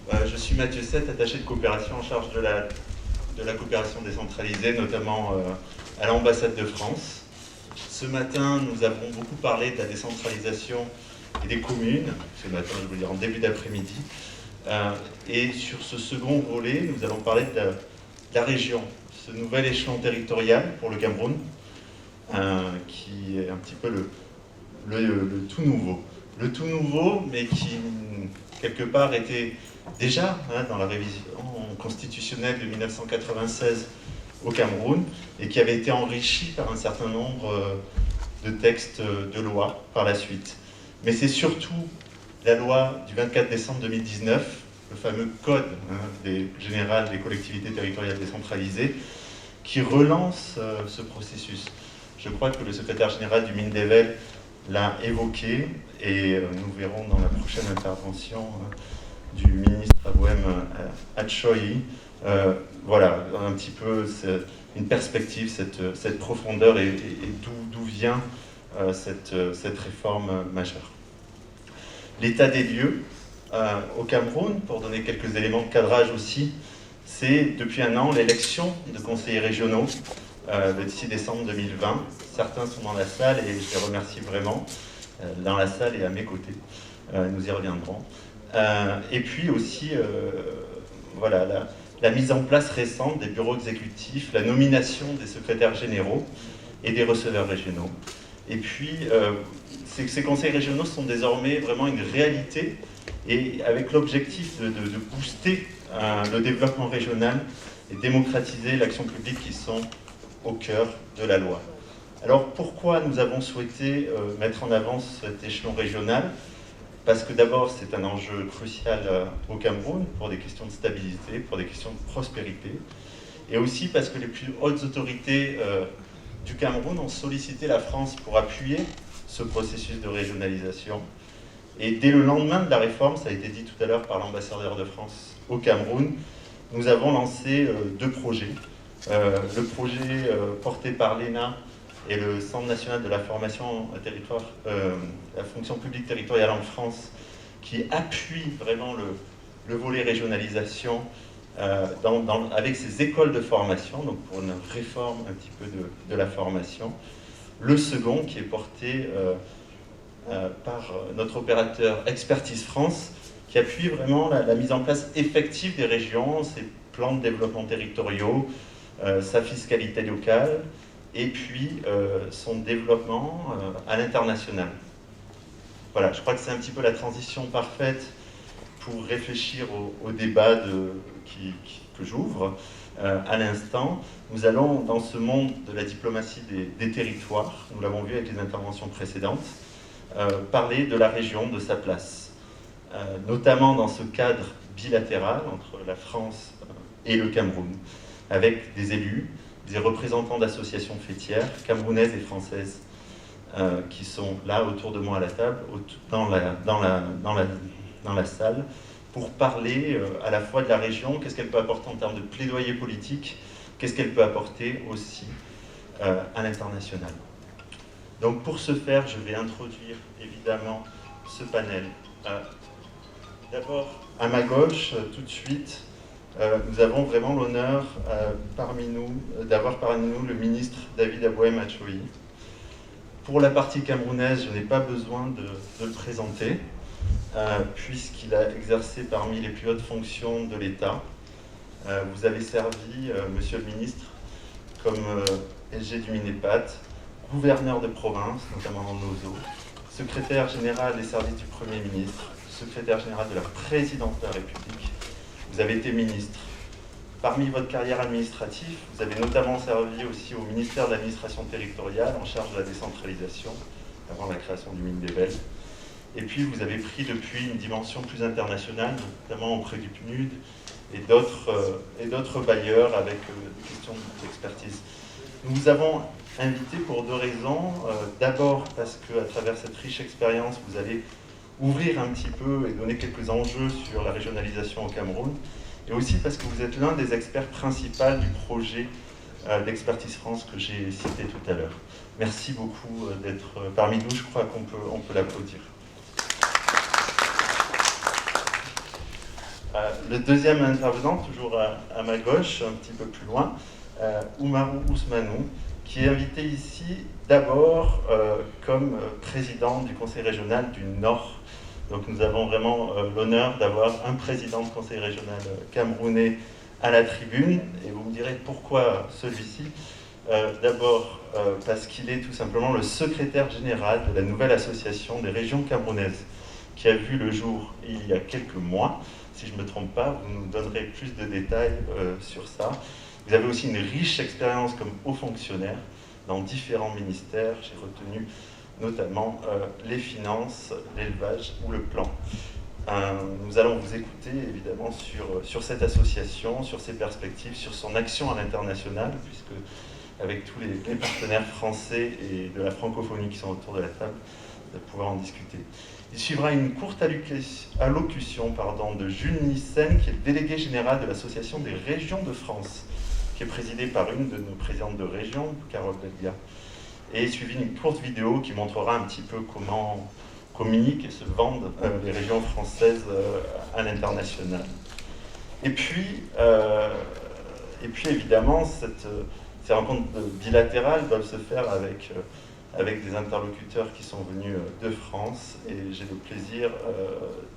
Je suis Mathieu Sett, attaché de coopération en charge de la coopération décentralisée, notamment à l'ambassade de France. Ce matin, nous avons beaucoup parlé de la décentralisation et des communes. Ce matin, je veux dire en début d'après-midi. Et sur ce second volet, nous allons parler de la région, ce nouvel échelon territorial pour le Cameroun, qui est un petit peu le tout nouveau. Le tout nouveau, mais qui, quelque part, était déjà dans la révision constitutionnelle de 1996 au Cameroun, et qui avait été enrichi par un certain nombre de textes de loi par la suite. Mais c'est surtout la loi du 24 décembre 2019, le fameux code général des collectivités territoriales décentralisées, qui relance ce processus. Je crois que le secrétaire général du Mindevel l'a évoqué, et nous verrons dans la prochaine intervention du ministre Abouem Achoyi, voilà, un petit peu une perspective, cette profondeur et d'où vient cette réforme majeure. L'état des lieux au Cameroun, pour donner quelques éléments de cadrage aussi, c'est depuis un an l'élection de conseillers régionaux le 6 décembre 2020. Certains sont dans la salle et je les remercie vraiment, dans la salle et à mes côtés. Nous y reviendrons. Et puis aussi, voilà, la mise en place récente des bureaux exécutifs, la nomination des secrétaires généraux et des receveurs régionaux. Et puis, ces conseils régionaux sont désormais vraiment une réalité, et avec l'objectif de booster le développement régional et démocratiser l'action publique qui sont au cœur de la loi. Alors pourquoi nous avons souhaité mettre en avant cet échelon régional ? Parce que d'abord c'est un enjeu crucial au Cameroun pour des questions de stabilité, pour des questions de prospérité, et aussi parce que les plus hautes autorités du Cameroun ont sollicité la France pour appuyer ce processus de régionalisation. Et dès le lendemain de la réforme, ça a été dit tout à l'heure par l'ambassadeur de France au Cameroun, nous avons lancé deux projets. Le projet porté par l'ENA et le Centre national de la formation territoire, la fonction publique territoriale en France, qui appuie vraiment le volet régionalisation avec ces écoles de formation, donc pour une réforme un petit peu de la formation. Le second, qui est porté par notre opérateur Expertise France, qui appuie vraiment la mise en place effective des régions, ses plans de développement territoriaux, sa fiscalité locale, et puis son développement à l'international. Voilà, je crois que c'est un petit peu la transition parfaite pour réfléchir au débat que j'ouvre à l'instant. Nous allons, dans ce monde de la diplomatie des territoires, nous l'avons vu avec les interventions précédentes, parler de la région, de sa place, notamment dans ce cadre bilatéral entre la France et le Cameroun, avec des élus, des représentants d'associations fêtières, camerounaises et françaises, qui sont là autour de moi à la table, dans la salle, pour parler à la fois de la région, qu'est-ce qu'elle peut apporter en termes de plaidoyer politique, qu'est-ce qu'elle peut apporter aussi à l'international. Donc pour ce faire, je vais introduire évidemment ce panel. D'abord, à ma gauche, tout de suite, nous avons vraiment l'honneur d'avoir parmi nous le ministre David Abouem Achoyi. Pour la partie camerounaise, je n'ai pas besoin de le présenter, puisqu'il a exercé parmi les plus hautes fonctions de l'État. Vous avez servi, monsieur le ministre, comme SG du Minépat, gouverneur de province, notamment dans nos eaux, secrétaire général des services du Premier ministre, secrétaire général de la présidence de la République. Vous avez été ministre. Parmi votre carrière administrative, vous avez notamment servi aussi au ministère de l'administration territoriale en charge de la décentralisation, avant la création du Mindevel. Et puis vous avez pris depuis une dimension plus internationale, notamment auprès du PNUD et d'autres bailleurs avec des questions d'expertise. Nous vous avons invité pour deux raisons. D'abord parce qu'à travers cette riche expérience, vous allez ouvrir un petit peu et donner quelques enjeux sur la régionalisation au Cameroun, et aussi parce que vous êtes l'un des experts principaux du projet d'Expertise France que j'ai cité tout à l'heure. Merci beaucoup d'être parmi nous, je crois qu'on peut l'applaudir. Le deuxième intervenant, toujours à ma gauche, un petit peu plus loin, Oumarou Ousmanou, qui est invité ici d'abord comme président du Conseil régional du Nord. Donc nous avons vraiment l'honneur d'avoir un président de Conseil régional camerounais à la tribune. Et vous me direz pourquoi celui-ci. D'abord parce qu'il est tout simplement le secrétaire général de la nouvelle association des régions camerounaises, qui a vu le jour il y a quelques mois. Si je ne me trompe pas, vous nous donnerez plus de détails sur ça. Vous avez aussi une riche expérience comme haut fonctionnaire dans différents ministères. J'ai retenu notamment les finances, l'élevage ou le plan. Nous allons vous écouter évidemment sur cette association, sur ses perspectives, sur son action à l'international, puisque avec tous les partenaires français et de la francophonie qui sont autour de la table, de pouvoir en discuter. Il suivra une courte allocution de Jules Nissen, qui est le délégué général de l'Association des régions de France, qui est présidée par une de nos présidentes de région, Carole Delga. Et suivi une courte vidéo qui montrera un petit peu comment communiquent et se vendent les régions françaises à l'international. Et puis évidemment, ces rencontres bilatérales doivent se faire avec des interlocuteurs qui sont venus de France, et j'ai le plaisir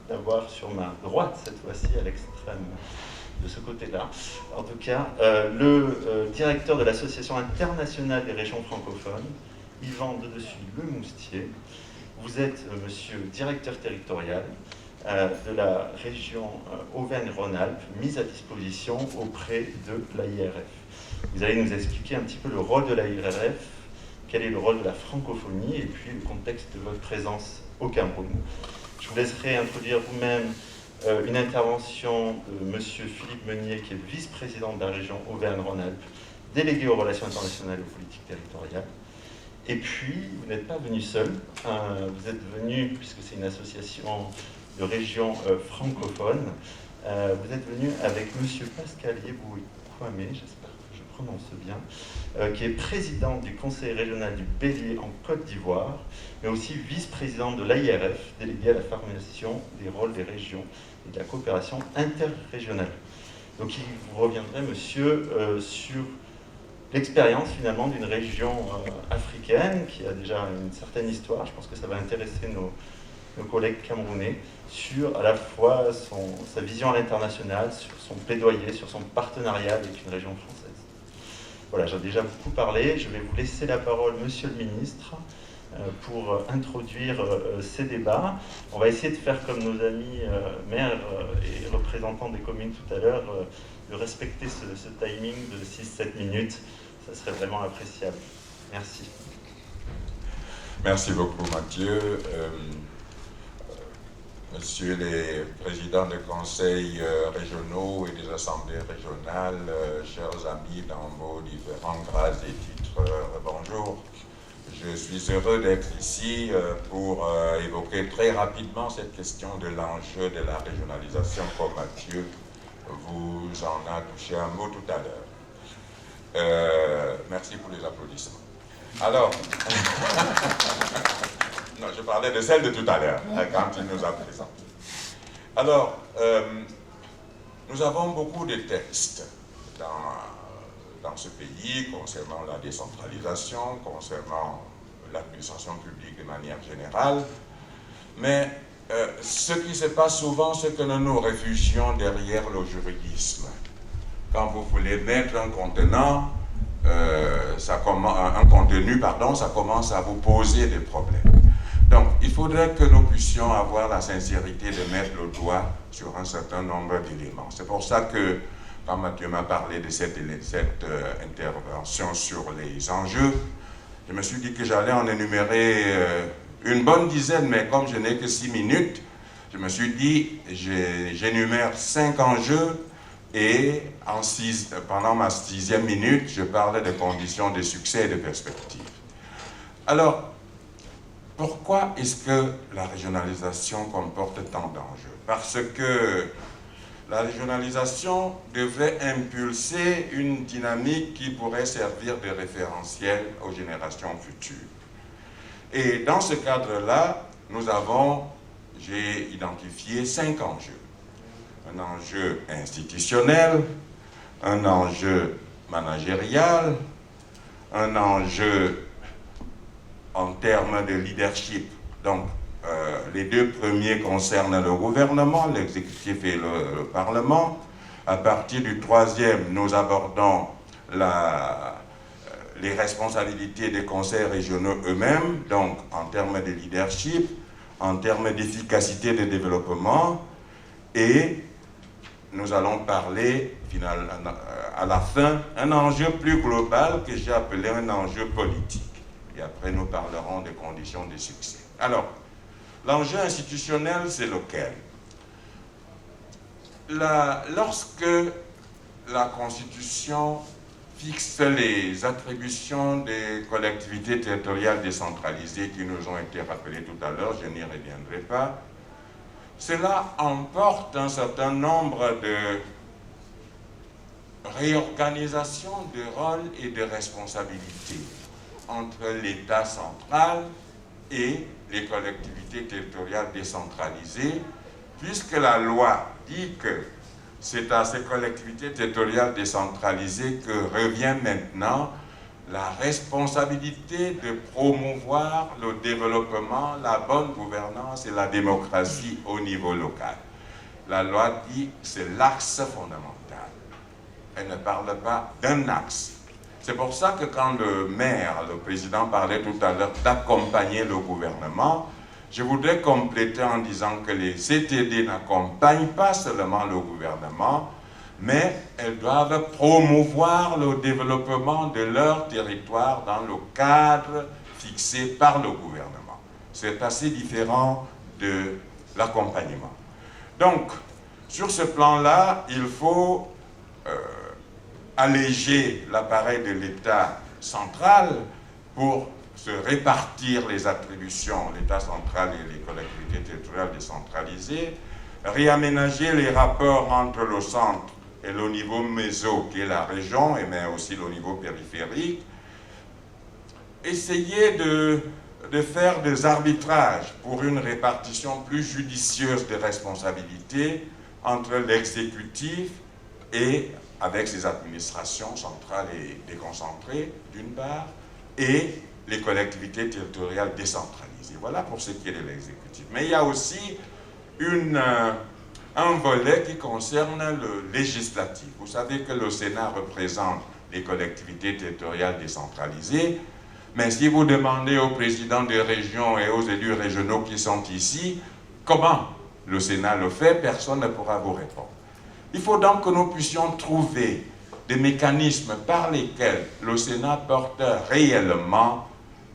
d'avoir sur ma droite, cette fois-ci à l'extrême de ce côté-là, en tout cas, le directeur de l'Association internationale des régions francophones, Yvan Dedessus-Lemoustier. Vous êtes, monsieur, directeur territorial de la région Auvergne-Rhône-Alpes, mise à disposition auprès de l'AIRF. Vous allez nous expliquer un petit peu le rôle de l'AIRF, quel est le rôle de la francophonie, et puis le contexte de votre présence au Cameroun. Je vous laisserai introduire vous-même une intervention de M. Philippe Meunier, qui est vice-président de la région Auvergne-Rhône-Alpes, délégué aux relations internationales et aux politiques territoriales. Et puis, vous n'êtes pas venu seul, vous êtes venu, puisque c'est une association de régions francophones, vous êtes venu avec M. Pascal Yeboué-Kwame, j'espère que je prononce bien, qui est président du Conseil régional du Bélier en Côte d'Ivoire, mais aussi vice-président de l'AIRF, délégué à la formation des rôles des régions et de la coopération interrégionale. Donc il vous reviendrait, monsieur, sur l'expérience finalement d'une région africaine qui a déjà une certaine histoire. Je pense que ça va intéresser nos collègues camerounais sur à la fois sa vision à l'international, sur son plaidoyer, sur son partenariat avec une région française. Voilà, j'ai déjà beaucoup parlé. Je vais vous laisser la parole, monsieur le ministre, pour introduire ces débats. On va essayer de faire comme nos amis maires et représentants des communes tout à l'heure, de respecter ce timing de 6-7 minutes. Ça serait vraiment appréciable. Merci. Merci beaucoup, Mathieu. Monsieur les présidents des conseils régionaux et des assemblées régionales, chers amis dans vos différents grades et titres, bonjour. Je suis heureux d'être ici pour évoquer très rapidement cette question de l'enjeu de la régionalisation, comme Mathieu vous en a touché un mot tout à l'heure. Merci pour les applaudissements. Alors, non, je parlais de celle de tout à l'heure, quand il nous a présenté. Alors, nous avons beaucoup de textes dans ce pays concernant la décentralisation, concernant l'administration publique de manière générale, mais ce qui se passe souvent, c'est que nous nous réfugions derrière le juridisme. Quand vous voulez mettre un contenant, ça commence à vous poser des problèmes. Donc, il faudrait que nous puissions avoir la sincérité de mettre le doigt sur un certain nombre d'éléments. C'est pour ça que, quand Mathieu m'a parlé de cette intervention sur les enjeux, je me suis dit que j'allais en énumérer une bonne dizaine, mais comme je n'ai que 6 minutes, je me suis dit, j'énumère 5 enjeux, et pendant ma 6e minute, je parlais de conditions de succès et de perspectives. Alors, pourquoi est-ce que la régionalisation comporte tant d'enjeux? Parce que la régionalisation devrait impulser une dynamique qui pourrait servir de référentiel aux générations futures. Et dans ce cadre-là, j'ai identifié 5 enjeux. un enjeu institutionnel, un enjeu managérial, un enjeu en termes de leadership. Donc, les deux premiers concernent le gouvernement, l'exécutif et le Parlement. À partir du troisième, nous abordons les responsabilités des conseils régionaux eux-mêmes, donc en termes de leadership, en termes d'efficacité de développement, et nous allons parler à la fin un enjeu plus global que j'ai appelé un enjeu politique. Et après, nous parlerons des conditions de succès. Alors, l'enjeu institutionnel, c'est lequel? Lorsque la Constitution fixe les attributions des collectivités territoriales décentralisées qui nous ont été rappelées tout à l'heure, je n'y reviendrai pas, cela emporte un certain nombre de réorganisations de rôles et de responsabilités entre l'État central et les collectivités territoriales décentralisées, puisque la loi dit que c'est à ces collectivités territoriales décentralisées que revient maintenant la responsabilité de promouvoir le développement, la bonne gouvernance et la démocratie au niveau local. La loi dit que c'est l'axe fondamental. Elle ne parle pas d'un axe. C'est pour ça que quand le maire, le président parlait tout à l'heure d'accompagner le gouvernement, je voudrais compléter en disant que les CTD n'accompagnent pas seulement le gouvernement, mais elles doivent promouvoir le développement de leur territoire dans le cadre fixé par le gouvernement. C'est assez différent de l'accompagnement. Donc, sur ce plan-là, il faut alléger l'appareil de l'État central pour se répartir les attributions, l'État central et les collectivités territoriales décentralisées, réaménager les rapports entre le centre et le niveau méso, qui est la région, mais aussi le niveau périphérique, essayer de faire des arbitrages pour une répartition plus judicieuse des responsabilités entre l'exécutif et avec ses administrations centrales et déconcentrées, d'une part, et les collectivités territoriales décentralisées. Voilà pour ce qui est de l'exécutif. Mais il y a aussi un volet qui concerne le législatif. Vous savez que le Sénat représente les collectivités territoriales décentralisées, mais si vous demandez aux présidents des régions et aux élus régionaux qui sont ici, comment le Sénat le fait, personne ne pourra vous répondre. Il faut donc que nous puissions trouver des mécanismes par lesquels le Sénat porte réellement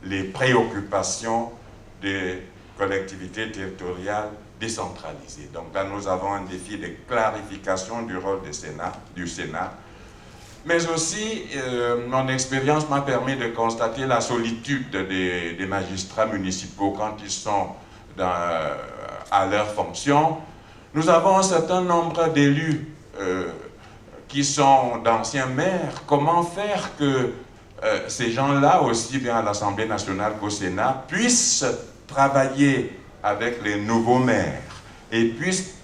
les préoccupations des collectivités territoriales décentralisées. Donc là, nous avons un défi de clarification du rôle du Sénat. Mais aussi, mon expérience m'a permis de constater la solitude des magistrats municipaux quand ils sont à leur fonction. Nous avons un certain nombre d'élus qui sont d'anciens maires. Comment faire que ces gens-là, aussi bien à l'Assemblée nationale qu'au Sénat, puissent travailler avec les nouveaux maires et puissent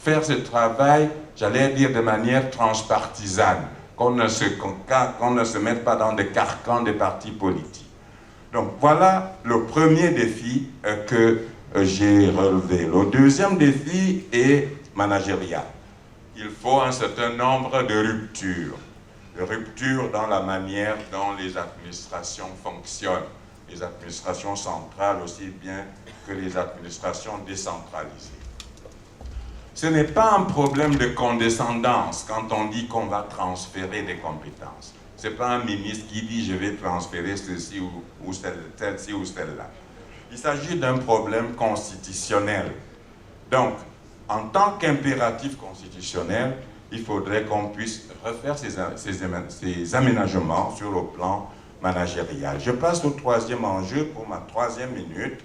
faire ce travail, j'allais dire, de manière transpartisane, qu'on ne se mette pas dans des carcans des partis politiques. Donc voilà le premier défi que j'ai relevé. Le deuxième défi est managérial. Il faut un certain nombre de ruptures dans la manière dont les administrations fonctionnent, les administrations centrales aussi bien que les administrations décentralisées. Ce n'est pas un problème de condescendance quand on dit qu'on va transférer des compétences. Ce n'est pas un ministre qui dit « je vais transférer ceci ou celle-ci ou celle-là ». Il s'agit d'un problème constitutionnel. Donc, en tant qu'impératif constitutionnel, il faudrait qu'on puisse refaire ces aménagements sur le plan managérial. Je passe au troisième enjeu pour ma troisième minute.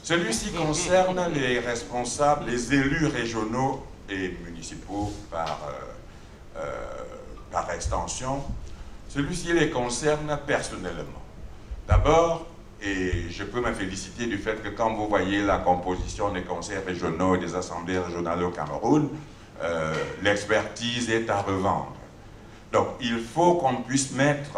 Celui-ci concerne les responsables, les élus régionaux et municipaux par extension. Celui-ci les concerne personnellement. D'abord, Et je peux me féliciter du fait que quand vous voyez la composition des conseils régionaux et des assemblées régionales au Cameroun, l'expertise est à revendre. Donc il faut qu'on puisse mettre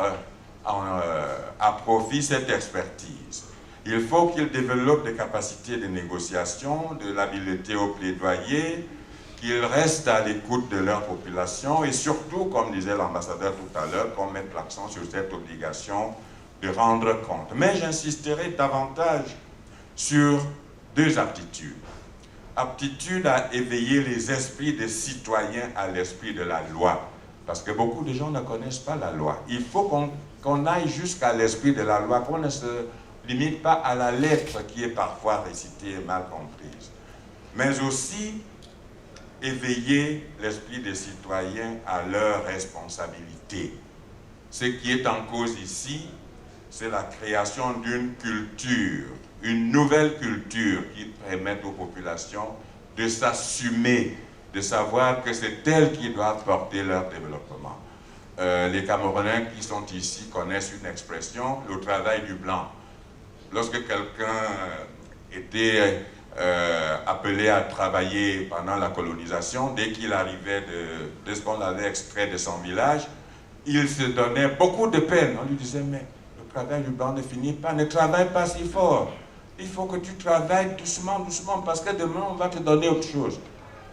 à profit cette expertise. Il faut qu'ils développent des capacités de négociation, de l'habileté au plaidoyer, qu'ils restent à l'écoute de leur population et surtout, comme disait l'ambassadeur tout à l'heure, qu'on mette l'accent sur cette obligation de rendre compte. Mais j'insisterai davantage sur deux aptitudes. Aptitude à éveiller les esprits des citoyens à l'esprit de la loi. Parce que beaucoup de gens ne connaissent pas la loi. Il faut qu'on aille jusqu'à l'esprit de la loi, qu'on ne se limite pas à la lettre qui est parfois récitée et mal comprise. Mais aussi éveiller l'esprit des citoyens à leurs responsabilités. Ce qui est en cause ici, c'est la création d'une culture, une nouvelle culture qui permette aux populations de s'assumer, de savoir que c'est elles qui doivent porter leur développement. Les Camerounais qui sont ici connaissent une expression, le travail du blanc. Lorsque quelqu'un était appelé à travailler pendant la colonisation, dès qu'il arrivait de ce qu'on avait extrait de son village, il se donnait beaucoup de peine. On lui disait, mais le travail du blanc ne finit pas, ne travaille pas si fort. Il faut que tu travailles doucement, doucement, parce que demain, on va te donner autre chose.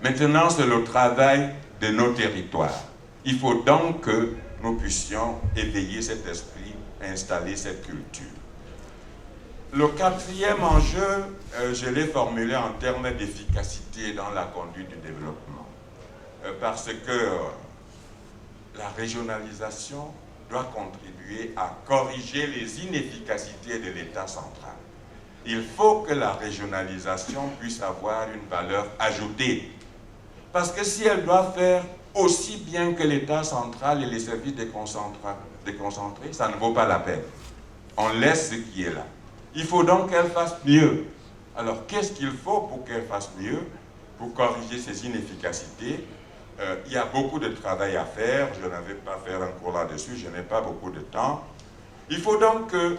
Maintenant, c'est le travail de nos territoires. Il faut donc que nous puissions éveiller cet esprit, installer cette culture. Le quatrième enjeu, je l'ai formulé en termes d'efficacité dans la conduite du développement. Parce que la régionalisation doit contribuer à corriger les inefficacités de l'État central. Il faut que la régionalisation puisse avoir une valeur ajoutée. Parce que si elle doit faire aussi bien que l'État central et les services déconcentrés, ça ne vaut pas la peine. On laisse ce qui est là. Il faut donc qu'elle fasse mieux. Alors, qu'est-ce qu'il faut pour qu'elle fasse mieux, pour corriger ces inefficacités? Il y a beaucoup de travail à faire. Je n'avais pas fait un cours là-dessus, je n'ai pas beaucoup de temps. Il faut donc que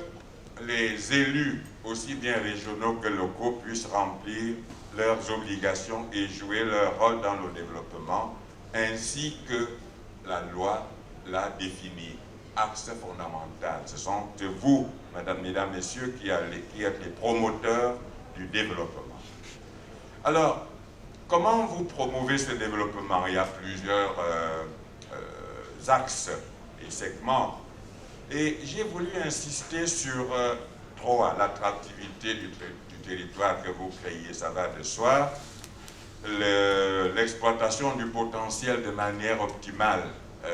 les élus, aussi bien régionaux que locaux, puissent remplir leurs obligations et jouer leur rôle dans le développement, ainsi que la loi l'a défini. Axe fondamental. Ce sont vous, mesdames, messieurs, qui êtes les promoteurs du développement. Alors, comment vous promouvez ce développement? Il y a plusieurs axes et segments. Et j'ai voulu insister sur trois, l'attractivité du territoire que vous créez, ça va de soi, l'exploitation du potentiel de manière optimale,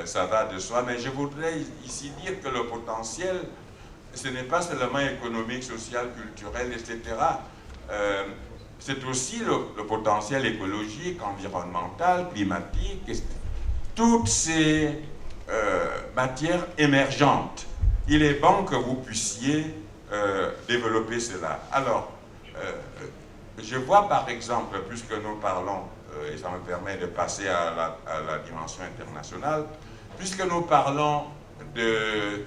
ça va de soi, mais je voudrais ici dire que le potentiel, ce n'est pas seulement économique, social, culturel, etc. C'est aussi le potentiel écologique, environnemental, climatique, toutes ces matières émergentes. Il est bon que vous puissiez développer cela. Alors, je vois par exemple, puisque nous parlons, et ça me permet de passer à la dimension internationale, puisque nous parlons de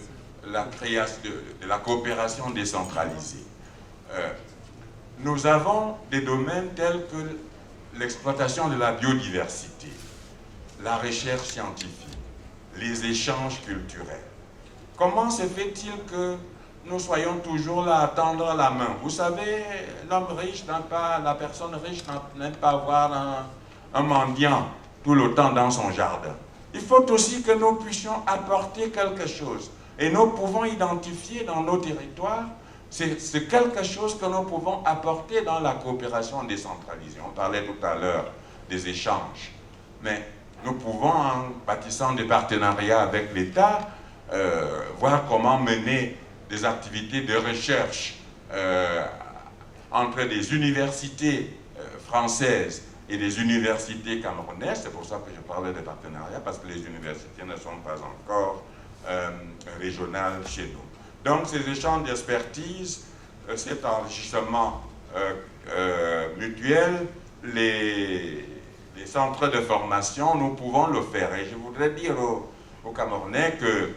la création, de la coopération décentralisée, nous avons des domaines tels que l'exploitation de la biodiversité, la recherche scientifique, les échanges culturels. Comment se fait-il que nous soyons toujours là à tendre la main? Vous savez, l'homme riche la personne riche n'aime pas avoir un mendiant tout le temps dans son jardin. Il faut aussi que nous puissions apporter quelque chose. Et nous pouvons identifier dans nos territoires, c'est quelque chose que nous pouvons apporter dans la coopération décentralisée. On parlait tout à l'heure des échanges. Mais nous pouvons, en bâtissant des partenariats avec l'État, voir comment mener des activités de recherche entre des universités françaises et des universités camerounaises. C'est pour ça que je parlais de partenariat, parce que les universités ne sont pas encore régionales chez nous. Donc ces échanges d'expertise, cet enrichissement mutuel, les centres de formation, nous pouvons le faire. Et je voudrais dire aux Camerounais que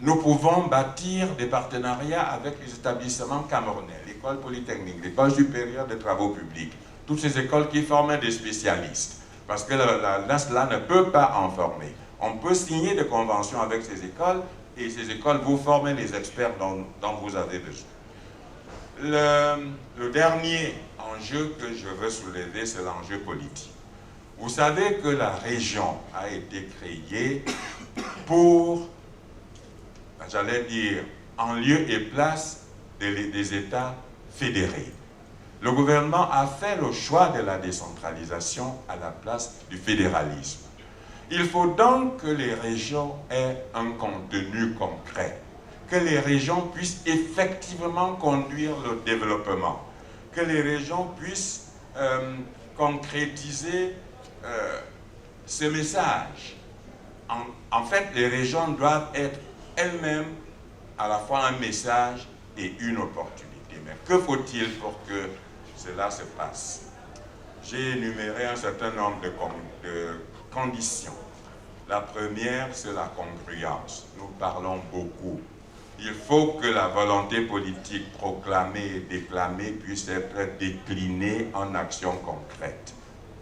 nous pouvons bâtir des partenariats avec les établissements camerounais, l'école polytechnique, l'école supérieure des travaux publics, toutes ces écoles qui forment des spécialistes, parce que l'ASLA ne peut pas en former. On peut signer des conventions avec ces écoles, et ces écoles vous forment les experts dont vous avez besoin. Le dernier enjeu que je veux soulever, c'est l'enjeu politique. Vous savez que la région a été créée pour, j'allais dire, en lieu et place des États fédérés. Le gouvernement a fait le choix de la décentralisation à la place du fédéralisme. Il faut donc que les régions aient un contenu concret, que les régions puissent effectivement conduire le développement, que les régions puissent concrétiser ce message. En fait, les régions doivent être elles-mêmes à la fois un message et une opportunité. Mais que faut-il pour que cela se passe? J'ai énuméré un certain nombre de conditions. La première, c'est la congruence. Nous parlons beaucoup. Il faut que la volonté politique proclamée et déclamée puisse être déclinée en actions concrètes.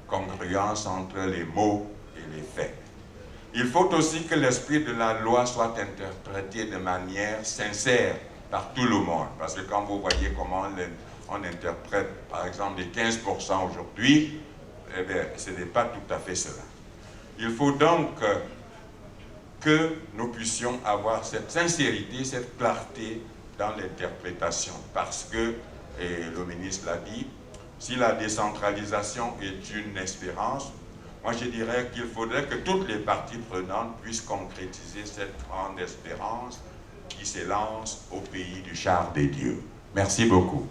Congruence entre les mots et les faits. Il faut aussi que l'esprit de la loi soit interprété de manière sincère par tout le monde. Parce que quand vous voyez comment on interprète, par exemple, les 15% aujourd'hui, eh bien, ce n'est pas tout à fait cela. Il faut donc que nous puissions avoir cette sincérité, cette clarté dans l'interprétation. Parce que, et le ministre l'a dit, si la décentralisation est une espérance, moi je dirais qu'il faudrait que toutes les parties prenantes puissent concrétiser cette grande espérance qui s'élance au pays du char des dieux. Merci beaucoup.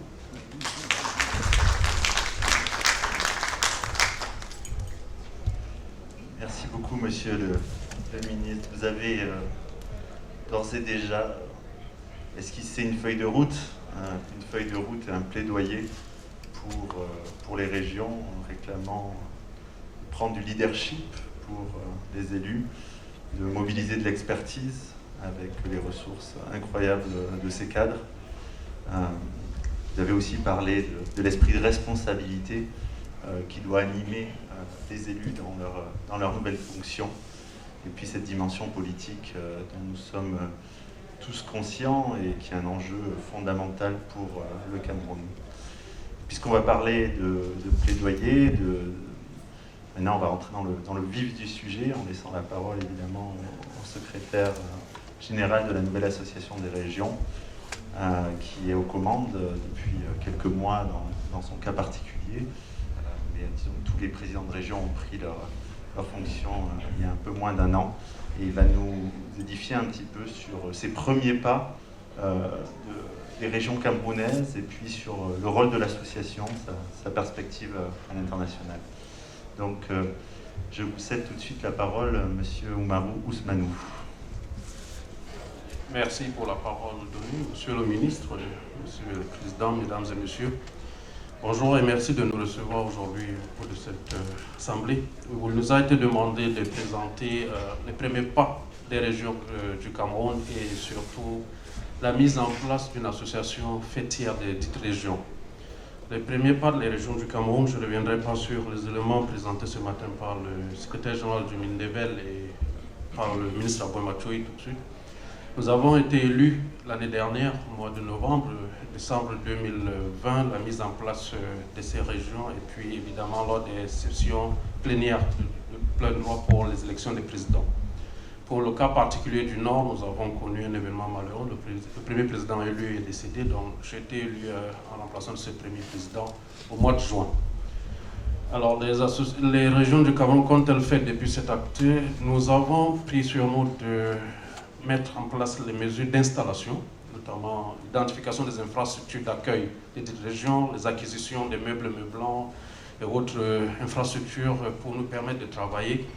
Merci beaucoup, monsieur le ministre. Vous avez d'ores et déjà esquissé une feuille de route et un plaidoyer pour les régions, en réclamant prendre du leadership pour les élus, de mobiliser de l'expertise avec les ressources incroyables de ces cadres. Vous avez aussi parlé de l'esprit de responsabilité qui doit animer les élus dans leur nouvelle fonction. Et puis cette dimension politique dont nous sommes tous conscients et qui est un enjeu fondamental pour le Cameroun. Puisqu'on va parler de plaidoyer, maintenant on va rentrer dans le vif du sujet en laissant la parole évidemment au secrétaire général de la nouvelle association des régions qui est aux commandes depuis quelques mois dans son cas particulier. Mais disons que tous les présidents de région ont pris leur fonction il y a un peu moins d'un an et il va nous édifier un petit peu sur ses premiers pas des régions camerounaises et puis sur le rôle de l'association, sa perspective à l'international. Donc je vous cède tout de suite la parole, monsieur Oumarou Ousmanou. Merci pour la parole donnée, monsieur le ministre, monsieur le président, mesdames et messieurs. Bonjour et merci de nous recevoir aujourd'hui au cours de cette assemblée. Il nous a été demandé de présenter les premiers pas des régions du Cameroun et surtout la mise en place d'une association fêtière des dites régions. Les premiers pas des régions du Cameroun, je ne reviendrai pas sur les éléments présentés ce matin par le secrétaire général du Mindevel et par le ministre Aboy Machoui tout de suite. Nous avons été élus l'année dernière, au mois de décembre 2020, la mise en place de ces régions et puis évidemment lors des sessions plénières de plein droit pour les élections des présidents. Pour le cas particulier du Nord, nous avons connu un événement malheureux. Le premier président élu est décédé, donc j'ai été élu en remplaçant de ce premier président au mois de juin. Alors, les régions du Cameroun, qu'ont-elles fait depuis cet acte? Nous avons pris sur nous de mettre en place les mesures d'installation, notamment l'identification des infrastructures d'accueil des régions, les acquisitions des meubles meublants et autres infrastructures pour nous permettre de travailler.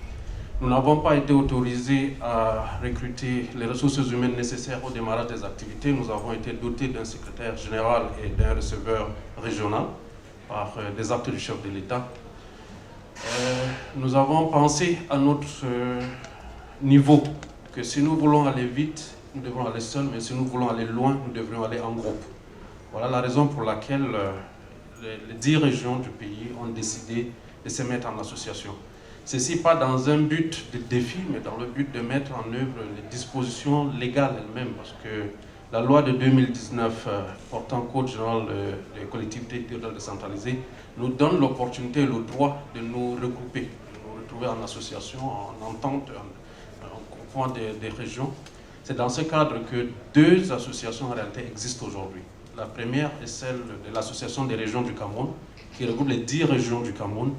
Nous n'avons pas été autorisés à recruter les ressources humaines nécessaires au démarrage des activités. Nous avons été dotés d'un secrétaire général et d'un receveur régional par des actes du chef de l'État. Nous avons pensé à notre niveau que si nous voulons aller vite, nous devons aller seuls, mais si nous voulons aller loin, nous devrions aller en groupe. Voilà la raison pour laquelle les 10 régions du pays ont décidé de se mettre en association. Ceci pas dans un but de défi, mais dans le but de mettre en œuvre les dispositions légales elles-mêmes, parce que la loi de 2019 portant Code général des collectivités territoriales décentralisées nous donne l'opportunité et le droit de nous regrouper, de nous retrouver en association, en entente, en groupement des régions. C'est dans ce cadre que 2 associations en réalité existent aujourd'hui. La première est celle de l'Association des régions du Cameroun, qui regroupe les 10 régions du Cameroun.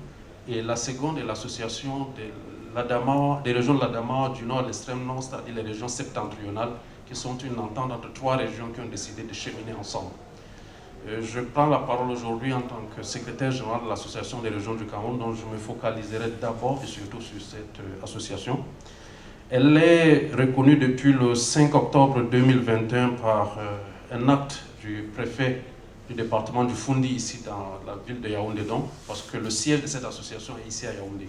Et la seconde est l'association des régions de l'Adamawa du nord à l'extrême nord, c'est-à-dire les régions septentrionales, qui sont une entente entre 3 régions qui ont décidé de cheminer ensemble. Je prends la parole aujourd'hui en tant que secrétaire général de l'Association des régions du Cameroun, dont je me focaliserai d'abord et surtout sur cette association. Elle est reconnue depuis le 5 octobre 2021 par un acte du préfet du département du Fundi, ici dans la ville de Yaoundé, donc, parce que le siège de cette association est ici à Yaoundé.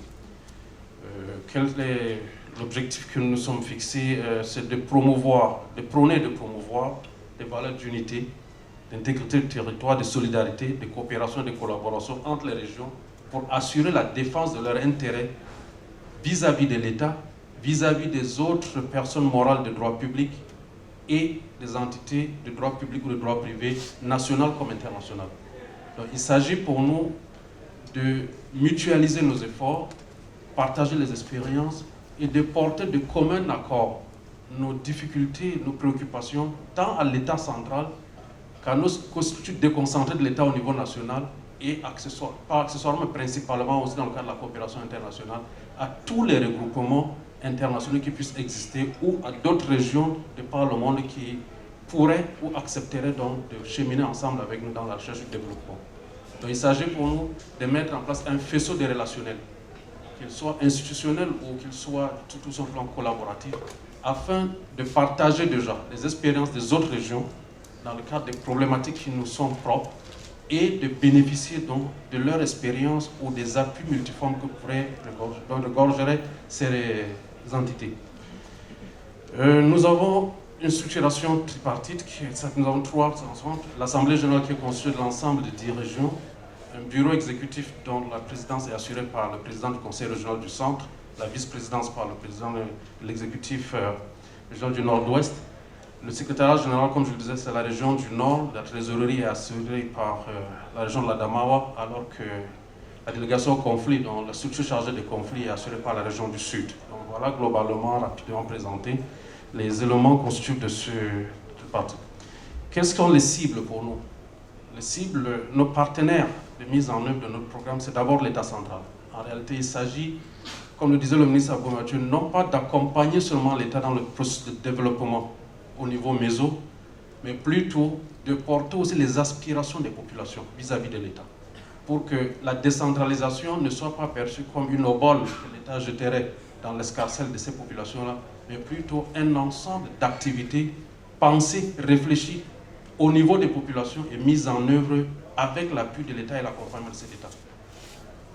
Quel est l'objectif que nous nous sommes fixés? C'est de promouvoir des valeurs d'unité, d'intégrité du territoire, de solidarité, de coopération et de collaboration entre les régions pour assurer la défense de leurs intérêts vis-à-vis de l'État, vis-à-vis des autres personnes morales de droit public et des entités de droit public ou de droit privé, nationales comme internationales. Donc, il s'agit pour nous de mutualiser nos efforts, partager les expériences et de porter de commun accord nos difficultés, nos préoccupations, tant à l'État central qu'à nos constituts déconcentrés de l'État au niveau national et pas accessoirement, mais principalement aussi dans le cadre de la coopération internationale, à tous les regroupements internationaux qui puissent exister ou à d'autres régions de par le monde qui pourraient ou accepteraient donc de cheminer ensemble avec nous dans la recherche du développement. Donc il s'agit pour nous de mettre en place un faisceau de relationnels, qu'il soit institutionnel ou qu'il soit tout simplement collaboratif, afin de partager déjà les expériences des autres régions dans le cadre des problématiques qui nous sont propres et de bénéficier donc de leur expérience ou des appuis multiformes que pourraient regorger ces entités. Nous avons une structuration tripartite, nous avons 3 ensemble. L'Assemblée générale qui est constituée de l'ensemble des 10 régions, un bureau exécutif dont la présidence est assurée par le président du conseil régional du centre, la vice-présidence par le président de l'exécutif régional du nord-ouest. Le secrétariat général, comme je le disais, c'est la région du nord. La trésorerie est assurée par la région de l'Adamawa, alors que la délégation au conflit, dont la structure chargée des conflits, est assurée par la région du sud. Donc voilà globalement, rapidement présenté, les éléments constitutifs de ce parti. Quelles sont les cibles pour nous? Les cibles, nos partenaires de mise en œuvre de notre programme, c'est d'abord l'État central. En réalité, il s'agit, comme le disait le ministre Abou Mathieu, non pas d'accompagner seulement l'État dans le processus de développement au niveau méso, mais plutôt de porter aussi les aspirations des populations vis-à-vis de l'État, pour que la décentralisation ne soit pas perçue comme une obole que l'État jeterait dans l'escarcelle de ces populations-là, mais plutôt un ensemble d'activités pensées, réfléchies au niveau des populations et mises en œuvre avec l'appui de l'État et l'accompagnement de cet État.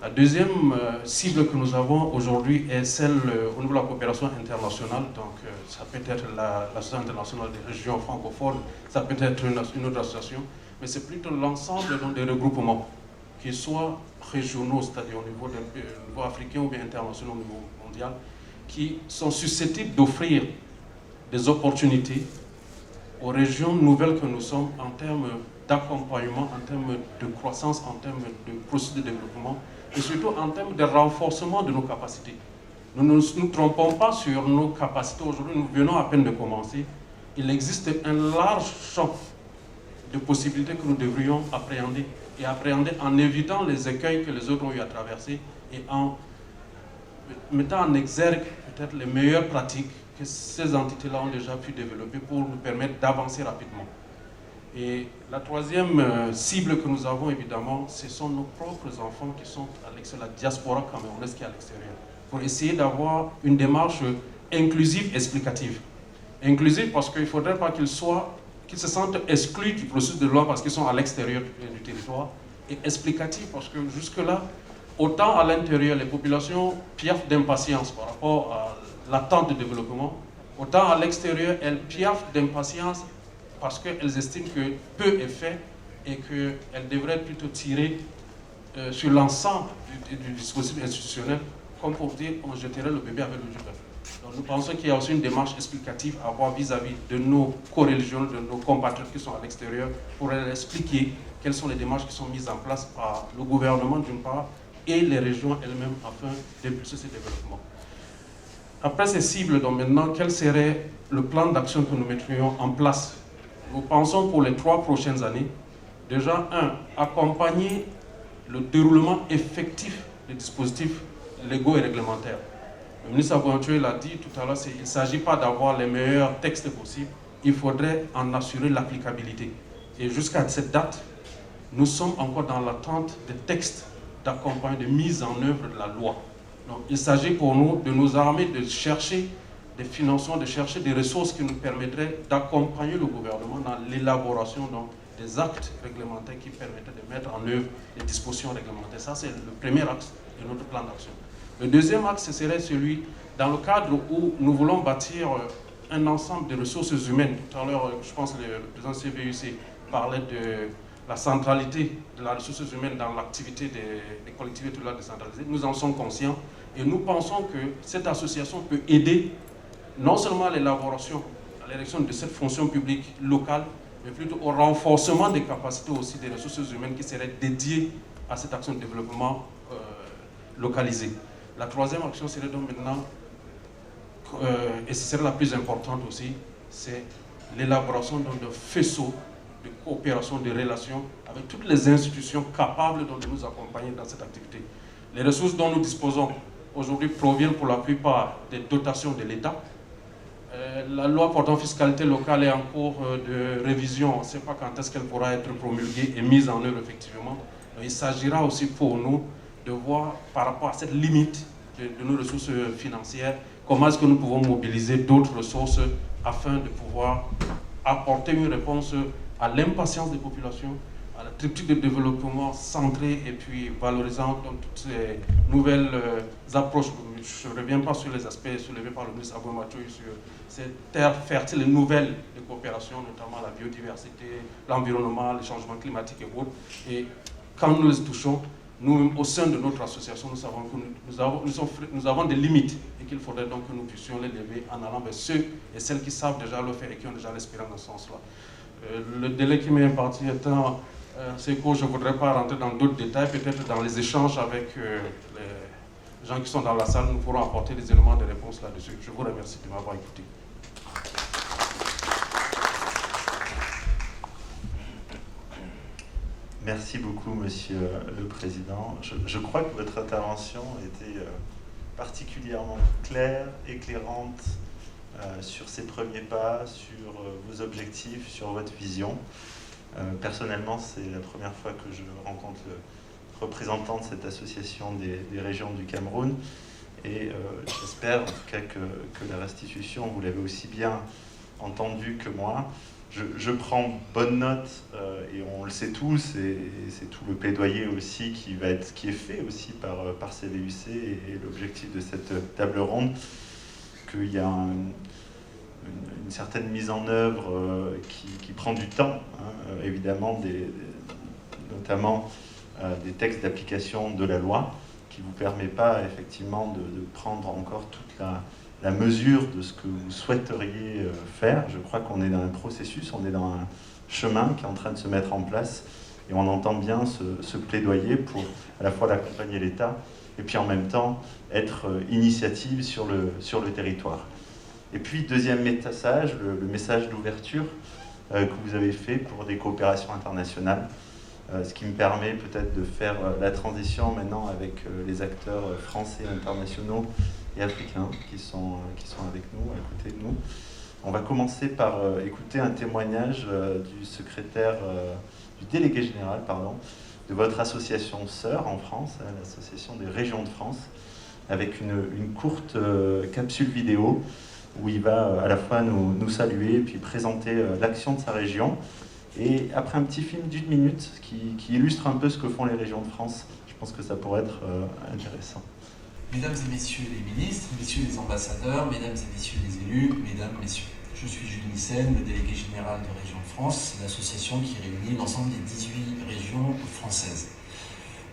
La deuxième cible que nous avons aujourd'hui est celle au niveau de la coopération internationale. Donc, ça peut être l'association internationale des régions francophones, ça peut être une autre association, mais c'est plutôt l'ensemble des regroupements, qu'ils soient régionaux, c'est-à-dire au niveau africain ou bien international, au niveau mondial, qui sont susceptibles d'offrir des opportunités aux régions nouvelles que nous sommes en termes d'accompagnement, en termes de croissance, en termes de processus de développement, et surtout en termes de renforcement de nos capacités. Nous ne nous trompons pas sur nos capacités. Aujourd'hui, nous venons à peine de commencer. Il existe un large champ de possibilités que nous devrions appréhender, et appréhender en évitant les écueils que les autres ont eu à traverser et en mettant en exergue peut-être les meilleures pratiques que ces entités-là ont déjà pu développer pour nous permettre d'avancer rapidement. Et la troisième cible que nous avons, évidemment, ce sont nos propres enfants qui sont à l'extérieur, la diaspora camerounaise qui est à l'extérieur, pour essayer d'avoir une démarche inclusive, explicative. Inclusive parce qu'il ne faudrait pas qu'ils se sentent exclus du processus de loi parce qu'ils sont à l'extérieur du territoire, et explicative parce que jusque-là, autant à l'intérieur, les populations piaffent d'impatience par rapport à l'attente de développement, autant à l'extérieur, elles piaffent d'impatience parce qu'elles estiment que peu est fait et qu'elles devraient plutôt tirer sur l'ensemble du dispositif institutionnel, comme pour dire on jeterait le bébé avec le jupin. Donc nous pensons qu'il y a aussi une démarche explicative à avoir vis-à-vis de nos coréligions, de nos compatriotes qui sont à l'extérieur, pour leur expliquer quelles sont les démarches qui sont mises en place par le gouvernement d'une part et les régions elles-mêmes afin d'impulser ces développements. Après ces cibles, donc maintenant, quel serait le plan d'action que nous mettrions en place? Nous pensons pour les 3 prochaines années, déjà, accompagner le déroulement effectif des dispositifs légaux et réglementaires. Le ministre Abounatouré l'a dit tout à l'heure, il ne s'agit pas d'avoir les meilleurs textes possibles, il faudrait en assurer l'applicabilité. Et jusqu'à cette date, nous sommes encore dans l'attente des textes d'accompagnement, de mise en œuvre de la loi. Donc, il s'agit pour nous de nous armer, de chercher des financements, de chercher des ressources qui nous permettraient d'accompagner le gouvernement dans l'élaboration des actes réglementaires qui permettraient de mettre en œuvre les dispositions réglementaires. Ça, c'est le premier axe de notre plan d'action. Le deuxième axe, ce serait celui dans le cadre où nous voulons bâtir un ensemble de ressources humaines. Tout à l'heure, je pense que le président CVUC parlait de la centralité de la ressource humaine dans l'activité des collectivités territoriales décentralisées. Nous en sommes conscients et nous pensons que cette association peut aider non seulement à l'élaboration, à l'érection de cette fonction publique locale, mais plutôt au renforcement des capacités aussi des ressources humaines qui seraient dédiées à cette action de développement localisée. La troisième action serait donc maintenant, et ce serait la plus importante aussi, c'est l'élaboration de faisceaux de coopération, de relations avec toutes les institutions capables de nous accompagner dans cette activité. Les ressources dont nous disposons aujourd'hui proviennent pour la plupart des dotations de l'État. La loi portant fiscalité locale est en cours de révision. On ne sait pas quand est-ce qu'elle pourra être promulguée et mise en œuvre effectivement. Donc, il s'agira aussi pour nous de voir par rapport à cette limite de nos ressources financières, comment est-ce que nous pouvons mobiliser d'autres ressources afin de pouvoir apporter une réponse à l'impatience des populations, à la triptyque de développement centré et puis valorisant donc, toutes ces nouvelles approches. Je ne reviens pas sur les aspects soulevés par le ministre Abounatouré sur ces terres fertiles et nouvelles de coopération, notamment la biodiversité, l'environnement, les changements climatiques et autres. Et quand nous les touchons, nous, au sein de notre association, nous savons que nous avons des limites et qu'il faudrait donc que nous puissions les lever en allant vers ceux et celles qui savent déjà le faire et qui ont déjà l'espérance dans ce sens-là. Le délai qui m'est imparti étant assez court, je ne voudrais pas rentrer dans d'autres détails. Peut-être dans les échanges avec les gens qui sont dans la salle, nous pourrons apporter des éléments de réponse là-dessus. Je vous remercie de m'avoir écouté. Merci beaucoup, Monsieur le Président. Je crois que votre intervention était particulièrement claire, éclairante sur ces premiers pas, sur vos objectifs, sur votre vision. Personnellement, c'est la première fois que je rencontre le représentant de cette association des régions du Cameroun. Et j'espère en tout cas que la restitution, vous l'avez aussi bien entendu que moi. Je prends bonne note, et on le sait tous, et c'est tout le plaidoyer aussi qui est fait aussi par CVUC et l'objectif de cette table ronde, qu'il y a une certaine mise en œuvre qui prend du temps, hein, évidemment, notamment des textes d'application de la loi, qui ne vous permet pas effectivement de prendre encore toute la mesure de ce que vous souhaiteriez faire. Je crois qu'on est dans un processus, on est dans un chemin qui est en train de se mettre en place et on entend bien ce plaidoyer pour à la fois accompagner l'État et puis en même temps être initiative sur le territoire. Et puis deuxième message, le message d'ouverture que vous avez fait pour des coopérations internationales, ce qui me permet peut-être de faire la transition maintenant avec les acteurs français, internationaux et africains qui sont avec nous, à côté de nous. On va commencer par écouter un témoignage du délégué général, de votre association sœur en France, l'association des régions de France, avec une courte capsule vidéo où il va à la fois nous saluer et puis présenter l'action de sa région. Et après un petit film d'1 minute qui illustre un peu ce que font les régions de France, je pense que ça pourrait être intéressant. Mesdames et messieurs les ministres, messieurs les ambassadeurs, mesdames et messieurs les élus, mesdames, messieurs. Je suis Jules Nissen, le délégué général de Région de France, l'association qui réunit l'ensemble des 18 régions françaises.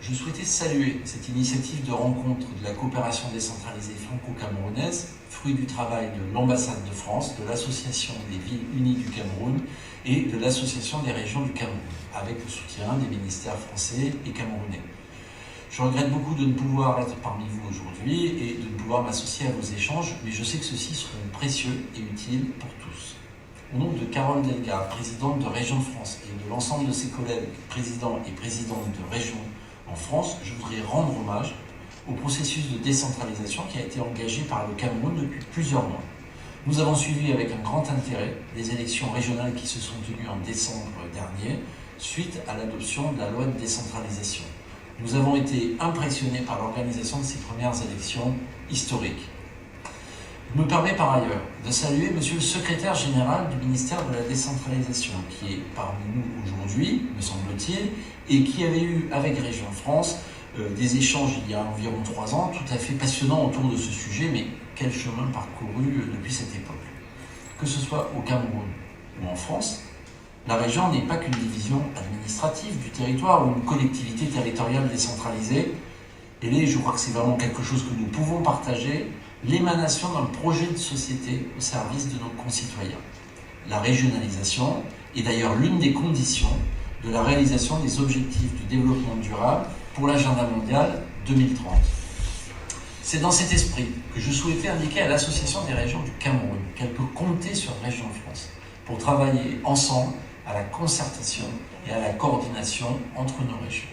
Je souhaitais saluer cette initiative de rencontre de la coopération décentralisée franco-camerounaise, fruit du travail de l'ambassade de France, de l'Association des villes unies du Cameroun et de l'Association des régions du Cameroun, avec le soutien des ministères français et camerounais. Je regrette beaucoup de ne pouvoir être parmi vous aujourd'hui et de ne pouvoir m'associer à vos échanges, mais je sais que ceux-ci seront précieux et utiles pour tous. Au nom de Carole Delga, présidente de Région de France, et de l'ensemble de ses collègues présidents et présidentes de régions en France, je voudrais rendre hommage au processus de décentralisation qui a été engagé par le Cameroun depuis plusieurs mois. Nous avons suivi avec un grand intérêt les élections régionales qui se sont tenues en décembre dernier, suite à l'adoption de la loi de décentralisation. Nous avons été impressionnés par l'organisation de ces premières élections historiques. Je me permets par ailleurs de saluer Monsieur le secrétaire général du ministère de la décentralisation, qui est parmi nous aujourd'hui, me semble-t-il, et qui avait eu avec Région France des échanges il y a environ 3 ans, tout à fait passionnants autour de ce sujet, mais quel chemin parcouru depuis cette époque. Que ce soit au Cameroun ou en France, la région n'est pas qu'une division administrative du territoire ou une collectivité territoriale décentralisée. Elle est, je crois que c'est vraiment quelque chose que nous pouvons partager, l'émanation d'un projet de société au service de nos concitoyens. La régionalisation est d'ailleurs l'une des conditions de la réalisation des objectifs du développement durable pour l'agenda mondial 2030. C'est dans cet esprit que je souhaitais indiquer à l'Association des régions du Cameroun qu'elle peut compter sur Région France pour travailler ensemble à la concertation et à la coordination entre nos régions.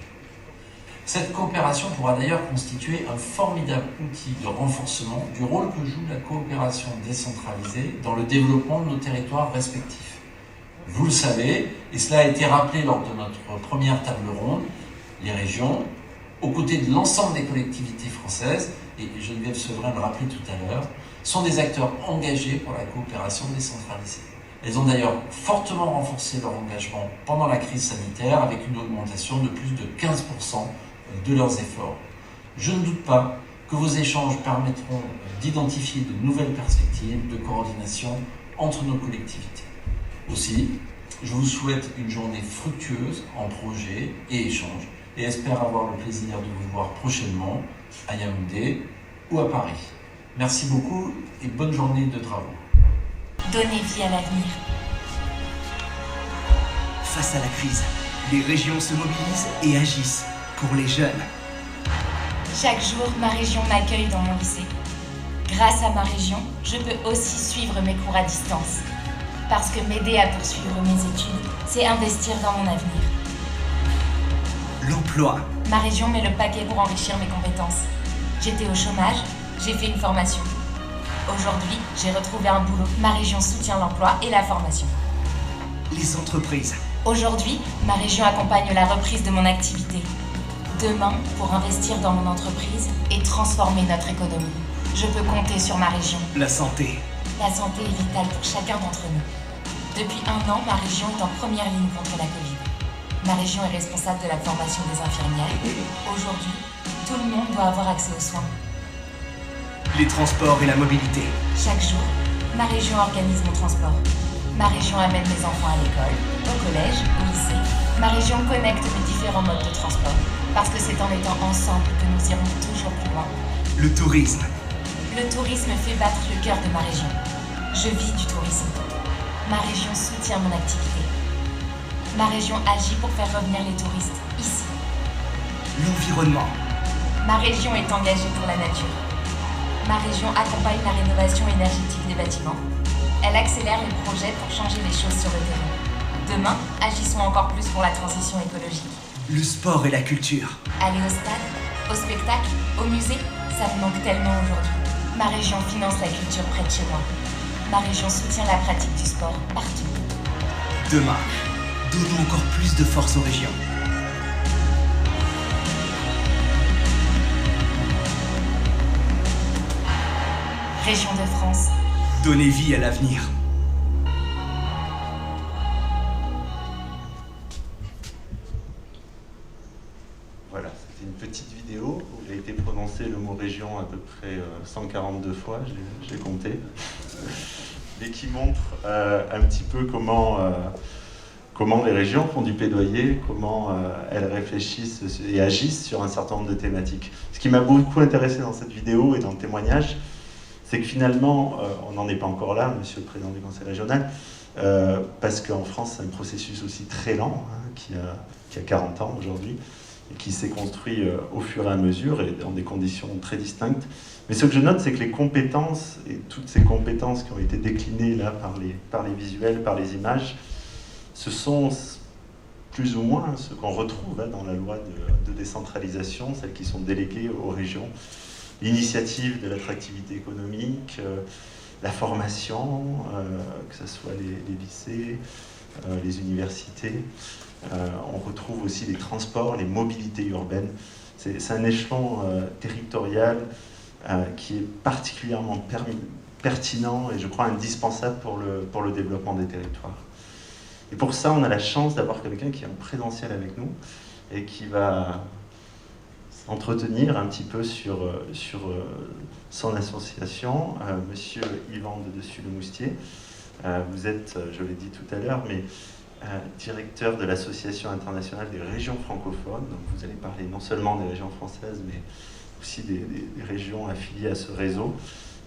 Cette coopération pourra d'ailleurs constituer un formidable outil de renforcement du rôle que joue la coopération décentralisée dans le développement de nos territoires respectifs. Vous le savez, et cela a été rappelé lors de notre première table ronde, les régions, aux côtés de l'ensemble des collectivités françaises, et Geneviève Severin le rappelait tout à l'heure, sont des acteurs engagés pour la coopération décentralisée. Elles ont d'ailleurs fortement renforcé leur engagement pendant la crise sanitaire avec une augmentation de plus de 15% de leurs efforts. Je ne doute pas que vos échanges permettront d'identifier de nouvelles perspectives de coordination entre nos collectivités. Aussi, je vous souhaite une journée fructueuse en projets et échanges et espère avoir le plaisir de vous voir prochainement à Yaoundé ou à Paris. Merci beaucoup et bonne journée de travaux. Donnez vie à l'avenir. Face à la crise, les régions se mobilisent et agissent pour les jeunes. Chaque jour, ma région m'accueille dans mon lycée. Grâce à ma région, je peux aussi suivre mes cours à distance. Parce que m'aider à poursuivre mes études, c'est investir dans mon avenir. L'emploi. Ma région met le paquet pour enrichir mes compétences. J'étais au chômage, j'ai fait une formation. Aujourd'hui, j'ai retrouvé un boulot. Ma région soutient l'emploi et la formation. Les entreprises. Aujourd'hui, ma région accompagne la reprise de mon activité. Demain, pour investir dans mon entreprise et transformer notre économie. Je peux compter sur ma région. La santé. La santé est vitale pour chacun d'entre nous. Depuis 1 an, ma région est en première ligne contre la Covid. Ma région est responsable de la formation des infirmières. Aujourd'hui, tout le monde doit avoir accès aux soins. Les transports et la mobilité. Chaque jour, ma région organise mon transport. Ma région amène mes enfants à l'école, au collège, au lycée. Ma région connecte mes différents modes de transport. Parce que c'est en étant ensemble que nous irons toujours plus loin. Le tourisme. Le tourisme fait battre le cœur de ma région. Je vis du tourisme. Ma région soutient mon activité. Ma région agit pour faire revenir les touristes ici. L'environnement. Ma région est engagée pour la nature. Ma région accompagne la rénovation énergétique des bâtiments. Elle accélère les projets pour changer les choses sur le terrain. Demain, agissons encore plus pour la transition écologique. Le sport et la culture. Aller au stade, au spectacle, au musée, ça me manque tellement aujourd'hui. Ma région finance la culture près de chez moi. Ma région soutient la pratique du sport partout. Demain, donnons encore plus de force aux régions. Région de France. Donnez vie à l'avenir. Voilà, c'était une petite vidéo où il a été prononcé le mot régions à peu près 142 fois, j'ai compté, et qui montre un petit peu comment les régions font du plaidoyer, comment elles réfléchissent et agissent sur un certain nombre de thématiques. Ce qui m'a beaucoup intéressé dans cette vidéo et dans le témoignage, c'est que finalement, on n'en est pas encore là, Monsieur le Président du Conseil régional, parce qu'en France, c'est un processus aussi très lent, hein, qui a 40 ans aujourd'hui, et qui s'est construit au fur et à mesure et dans des conditions très distinctes. Mais ce que je note, c'est que les compétences, et toutes ces compétences qui ont été déclinées là par les visuels, par les images, ce sont plus ou moins ce qu'on retrouve dans la loi de décentralisation, celles qui sont déléguées aux régions. L'initiative de l'attractivité économique, la formation, que ce soit les lycées, les universités. On retrouve aussi les transports, les mobilités urbaines. C'est un échelon territorial qui est particulièrement pertinent et je crois indispensable pour le développement des territoires. Et pour ça, on a la chance d'avoir quelqu'un qui est en présentiel avec nous et qui va s'entretenir un petit peu sur son association, Monsieur Yvan de Dessus-le-Moustier. Vous êtes, je l'ai dit tout à l'heure, mais directeur de l'Association internationale des régions francophones. Donc vous allez parler non seulement des régions françaises, mais aussi des régions affiliées à ce réseau.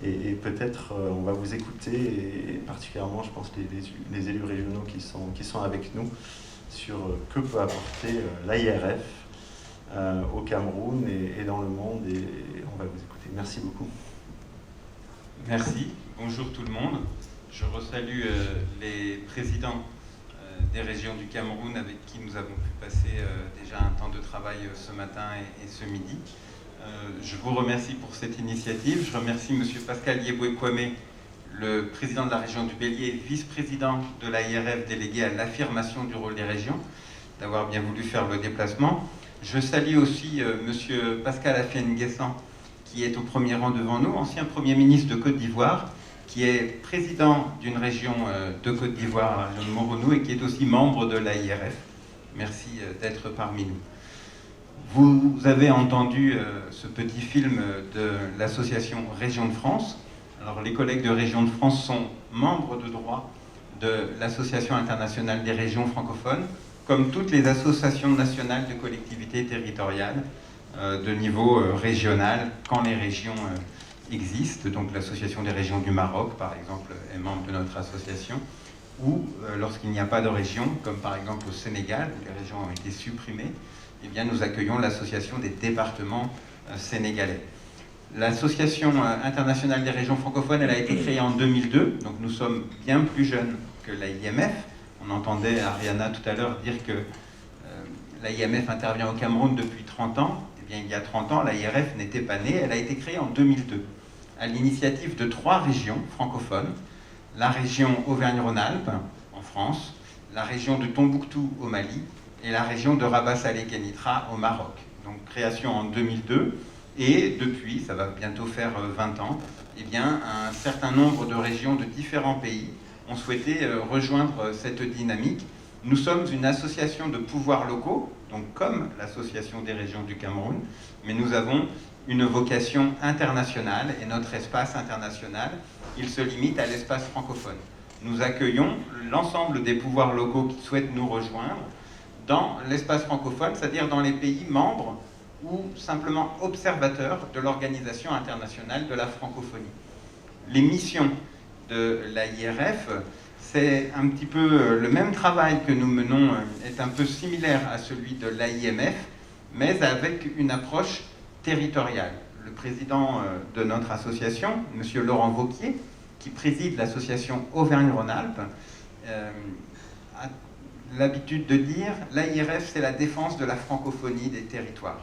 Et peut-être on va vous écouter, et particulièrement, je pense, les élus régionaux qui sont avec nous, sur que peut apporter l'AIRF au Cameroun et dans le monde. Et on va vous écouter. Merci beaucoup. Merci. Bonjour tout le monde. Je resalue les présidents des régions du Cameroun avec qui nous avons pu passer déjà un temps de travail ce matin et ce midi. Je vous remercie pour cette initiative. Je remercie M. Pascal Yeboué-Kwame, le président de la région du Bélier, vice-président de l'AIRF délégué à l'affirmation du rôle des régions, d'avoir bien voulu faire le déplacement. Je salue aussi M. Pascal Afien-N'Guessan, qui est au premier rang devant nous, ancien Premier ministre de Côte d'Ivoire, qui est président d'une région de Côte d'Ivoire, la région de Moronou, et qui est aussi membre de l'AIRF. Merci d'être parmi nous. Vous avez entendu ce petit film de l'association Région de France. Alors, les collègues de Région de France sont membres de droit de l'Association internationale des régions francophones, comme toutes les associations nationales de collectivités territoriales de niveau régional, quand les régions existent. Donc l'Association des régions du Maroc, par exemple, est membre de notre association, ou lorsqu'il n'y a pas de région, comme par exemple au Sénégal, où les régions ont été supprimées, eh bien, nous accueillons l'Association des départements sénégalais. L'Association internationale des régions francophones, elle a été créée en 2002, donc nous sommes bien plus jeunes que l'AIMF. On entendait Ariana tout à l'heure dire que l'AIMF intervient au Cameroun depuis 30 ans. Eh bien, il y a 30 ans, l'AIRF n'était pas née, elle a été créée en 2002, à l'initiative de 3 régions francophones, la région Auvergne-Rhône-Alpes en France, la région de Tombouctou au Mali, et la région de Rabat-Salé-Kénitra au Maroc. Donc création en 2002, et depuis, ça va bientôt faire 20 ans, eh bien, un certain nombre de régions de différents pays ont souhaité rejoindre cette dynamique. Nous sommes une association de pouvoirs locaux, donc comme l'Association des régions du Cameroun, mais nous avons une vocation internationale, et notre espace international, il se limite à l'espace francophone. Nous accueillons l'ensemble des pouvoirs locaux qui souhaitent nous rejoindre dans l'espace francophone, c'est-à-dire dans les pays membres ou simplement observateurs de l'Organisation internationale de la francophonie. Les missions de l'AIRF, c'est un petit peu le même travail que nous menons, est un peu similaire à celui de l'AIMF, mais avec une approche territoriale. Le président de notre association, M. Laurent Vauquier, qui préside l'association Auvergne-Rhône-Alpes, a l'habitude de dire « l'AIRF, c'est la défense de la francophonie des territoires ».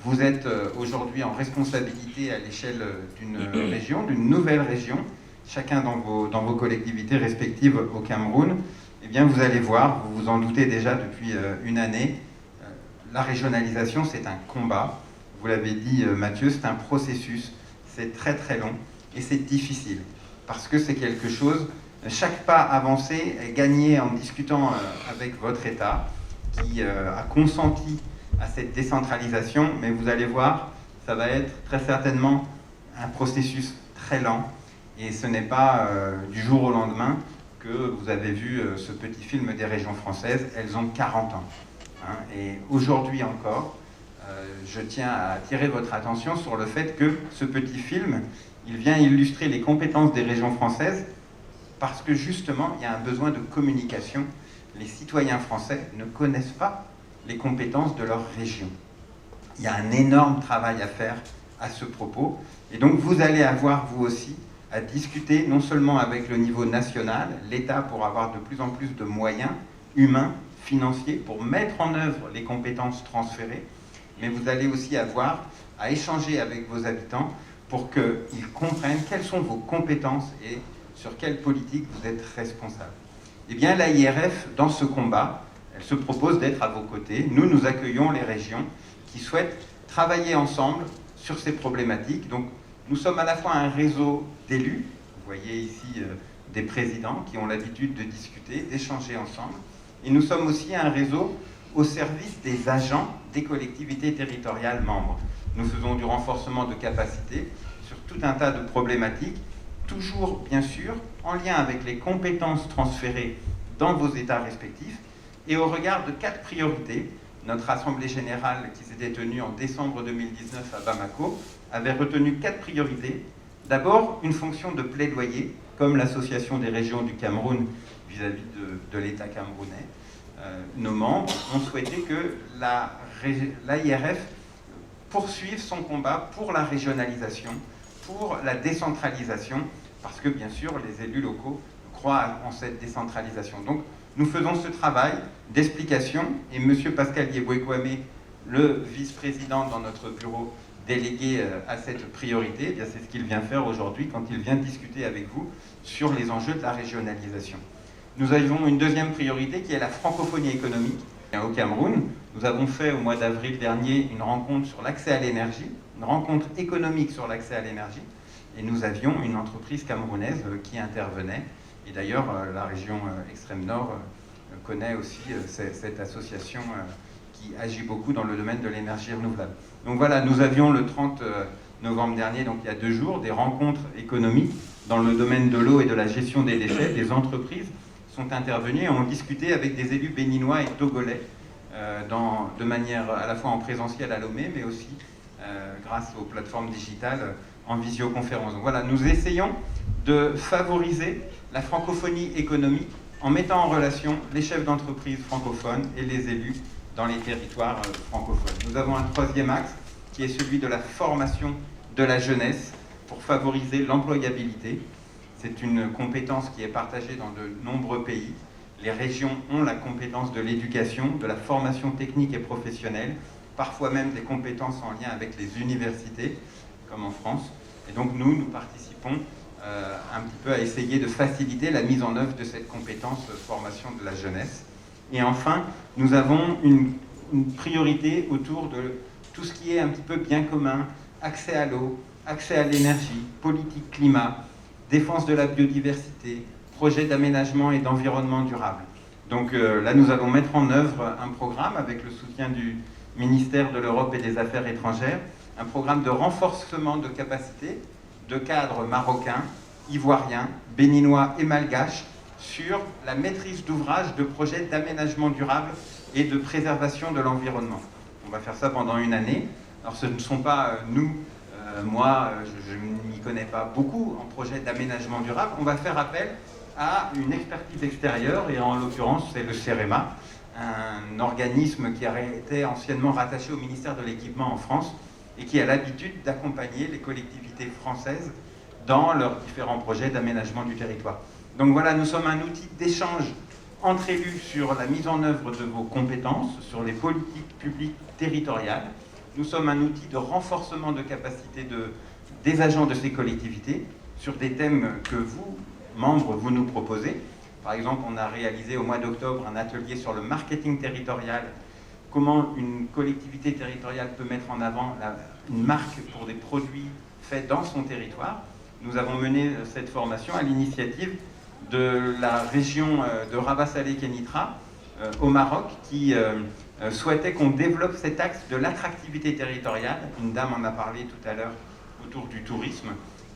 Vous êtes aujourd'hui en responsabilité à l'échelle d'une région, d'une nouvelle région, chacun dans vos collectivités respectives au Cameroun. Eh bien, vous allez voir, vous vous en doutez déjà depuis une année, la régionalisation, c'est un combat. Vous l'avez dit, Mathieu, c'est un processus, c'est très très long et c'est difficile parce que c'est quelque chose. Chaque pas avancé est gagné en discutant avec votre État qui a consenti à cette décentralisation, mais vous allez voir, ça va être très certainement un processus très lent, et ce n'est pas du jour au lendemain que vous avez vu ce petit film des régions françaises. Elles ont 40 ans. Hein, et aujourd'hui encore, je tiens à attirer votre attention sur le fait que ce petit film, il vient illustrer les compétences des régions françaises, parce que justement, il y a un besoin de communication. Les citoyens français ne connaissent pas les compétences de leur région. Il y a un énorme travail à faire à ce propos. Et donc, vous allez avoir, vous aussi, à discuter non seulement avec le niveau national, l'État pour avoir de plus en plus de moyens humains, financiers, pour mettre en œuvre les compétences transférées, mais vous allez aussi avoir à échanger avec vos habitants pour qu'ils comprennent quelles sont vos compétences et sur quelle politique vous êtes responsable. Eh bien, l'AIRF, dans ce combat, elle se propose d'être à vos côtés. Nous accueillons les régions qui souhaitent travailler ensemble sur ces problématiques. Donc, nous sommes à la fois un réseau d'élus, vous voyez ici des présidents qui ont l'habitude de discuter, d'échanger ensemble, et nous sommes aussi un réseau au service des agents des collectivités territoriales membres. Nous faisons du renforcement de capacités sur tout un tas de problématiques, toujours bien sûr en lien avec les compétences transférées dans vos États respectifs et au regard de 4 priorités. Notre Assemblée Générale qui s'était tenue en décembre 2019 à Bamako avait retenu 4 priorités. D'abord, une fonction de plaidoyer, comme l'Association des régions du Cameroun vis-à-vis de l'État camerounais. Nos membres ont souhaité que l'AIRF poursuive son combat pour la régionalisation, pour la décentralisation, parce que bien sûr les élus locaux croient en cette décentralisation. Donc nous faisons ce travail d'explication, et M. Pascal Yeboué-Kouamé, le vice-président dans notre bureau délégué à cette priorité, eh bien c'est ce qu'il vient faire aujourd'hui quand il vient discuter avec vous sur les enjeux de la régionalisation. Nous avons une deuxième priorité qui est la francophonie économique. Au Cameroun, nous avons fait au mois d'avril dernier une rencontre sur l'accès à l'énergie, une rencontre économique sur l'accès à l'énergie, et nous avions une entreprise camerounaise qui intervenait. Et d'ailleurs, la région extrême nord connaît aussi cette association qui agit beaucoup dans le domaine de l'énergie renouvelable. Donc voilà, nous avions le 30 novembre dernier, donc il y a 2 jours, des rencontres économiques dans le domaine de l'eau et de la gestion des déchets. Des entreprises sont intervenues et ont discuté avec des élus béninois et togolais de manière à la fois en présentiel à Lomé, mais aussi grâce aux plateformes digitales en visioconférence. Donc voilà, nous essayons de favoriser la francophonie économique en mettant en relation les chefs d'entreprise francophones et les élus dans les territoires francophones. Nous avons un 3e axe qui est celui de la formation de la jeunesse pour favoriser l'employabilité. C'est une compétence qui est partagée dans de nombreux pays. Les régions ont la compétence de l'éducation, de la formation technique et professionnelle, parfois même des compétences en lien avec les universités, comme en France. Et donc nous participons un petit peu à essayer de faciliter la mise en œuvre de cette compétence formation de la jeunesse. Et enfin, nous avons une priorité autour de tout ce qui est un petit peu bien commun, accès à l'eau, accès à l'énergie, politique climat, défense de la biodiversité, projet d'aménagement et d'environnement durable. Donc là, nous allons mettre en œuvre un programme avec le soutien du ministère de l'Europe et des Affaires étrangères, un programme de renforcement de capacités de cadres marocains, ivoiriens, béninois et malgaches sur la maîtrise d'ouvrage de projets d'aménagement durable et de préservation de l'environnement. On va faire ça pendant 1 année. Alors ce ne sont pas moi, je ne m'y connais pas beaucoup en projet d'aménagement durable. On va faire appel à une expertise extérieure, et en l'occurrence c'est le CEREMA, un organisme qui a été anciennement rattaché au ministère de l'Équipement en France et qui a l'habitude d'accompagner les collectivités françaises dans leurs différents projets d'aménagement du territoire. Donc voilà, nous sommes un outil d'échange entre élus sur la mise en œuvre de vos compétences, sur les politiques publiques territoriales. Nous sommes un outil de renforcement de capacité des agents de ces collectivités sur des thèmes que vous, membres, vous nous proposez. Par exemple, on a réalisé au mois d'octobre un atelier sur le marketing territorial, comment une collectivité territoriale peut mettre en avant une marque pour des produits faits dans son territoire. Nous avons mené cette formation à l'initiative de la région de Rabat-Salé-Kénitra, au Maroc qui souhaitait qu'on développe cet axe de l'attractivité territoriale. Une dame en a parlé tout à l'heure autour du tourisme.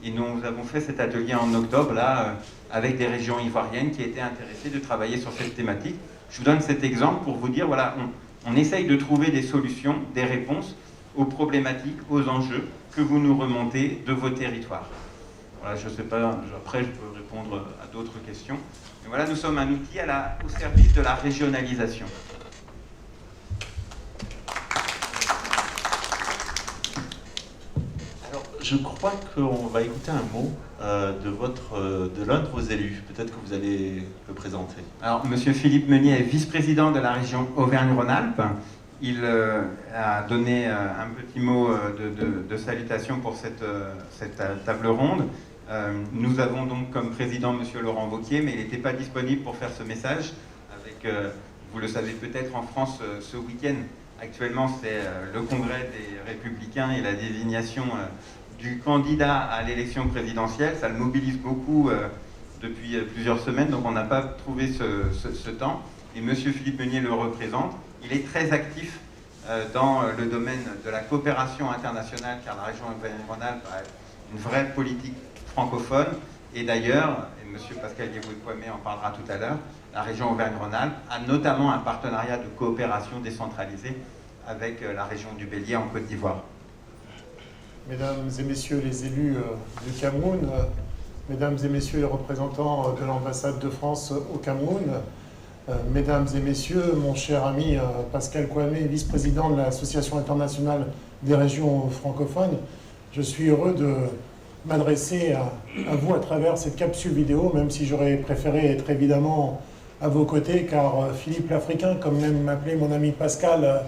Et nous avons fait cet atelier en octobre, là, avec des régions ivoiriennes qui étaient intéressées de travailler sur cette thématique. Je vous donne cet exemple pour vous dire, voilà, on essaye de trouver des solutions, des réponses aux problématiques, aux enjeux que vous nous remontez de vos territoires. Voilà, je ne sais pas, après je peux répondre à d'autres questions. Mais voilà, nous sommes un outil au service de la régionalisation. Alors, je crois qu'on va écouter un mot de l'un de vos élus. Peut-être que vous allez le présenter. Alors, Monsieur Philippe Meunier est vice-président de la région Auvergne-Rhône-Alpes. Il a donné un petit mot de salutation pour cette table ronde. Nous avons donc comme président Monsieur Laurent Wauquiez, mais il n'était pas disponible pour faire ce message. Avec, vous le savez peut-être, en France, ce week-end, actuellement, c'est le congrès des Républicains et la désignation du candidat à l'élection présidentielle. Ça le mobilise beaucoup depuis plusieurs semaines, donc on n'a pas trouvé ce temps. Et Monsieur Philippe Meunier le représente. Il est très actif dans le domaine de la coopération internationale, car la région Auvergne-Rhône-Alpes a une vraie politique francophone. Et d'ailleurs, et M. Pascal Yévoué-Kwame en parlera tout à l'heure, la région Auvergne-Rhône-Alpes a notamment un partenariat de coopération décentralisée avec la région du Bélier en Côte d'Ivoire. Mesdames et messieurs les élus du Cameroun, mesdames et messieurs les représentants de l'ambassade de France au Cameroun, mesdames et messieurs, mon cher ami Pascal Kwame, vice-président de l'Association internationale des régions francophones, je suis heureux de m'adresser à vous à travers cette capsule vidéo, même si j'aurais préféré être évidemment à vos côtés, car Philippe l'Africain, comme même m'appelait mon ami Pascal,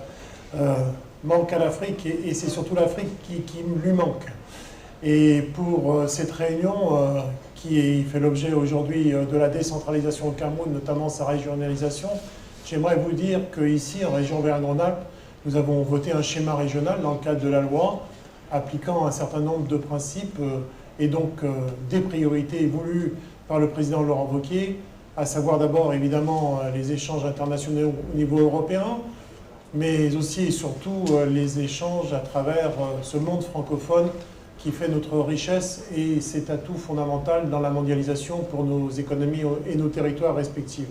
manque à l'Afrique, et c'est surtout l'Afrique qui lui manque. Et pour cette réunion qui fait l'objet aujourd'hui de la décentralisation au Cameroun, notamment sa régionalisation, j'aimerais vous dire qu'ici, en région Auvergne-Rhône-Alpes, nous avons voté un schéma régional dans le cadre de la loi, appliquant un certain nombre de principes et donc des priorités voulues par le président Laurent Wauquiez, à savoir d'abord évidemment les échanges internationaux au niveau européen, mais aussi et surtout les échanges à travers ce monde francophone qui fait notre richesse et cet atout fondamental dans la mondialisation pour nos économies et nos territoires respectifs.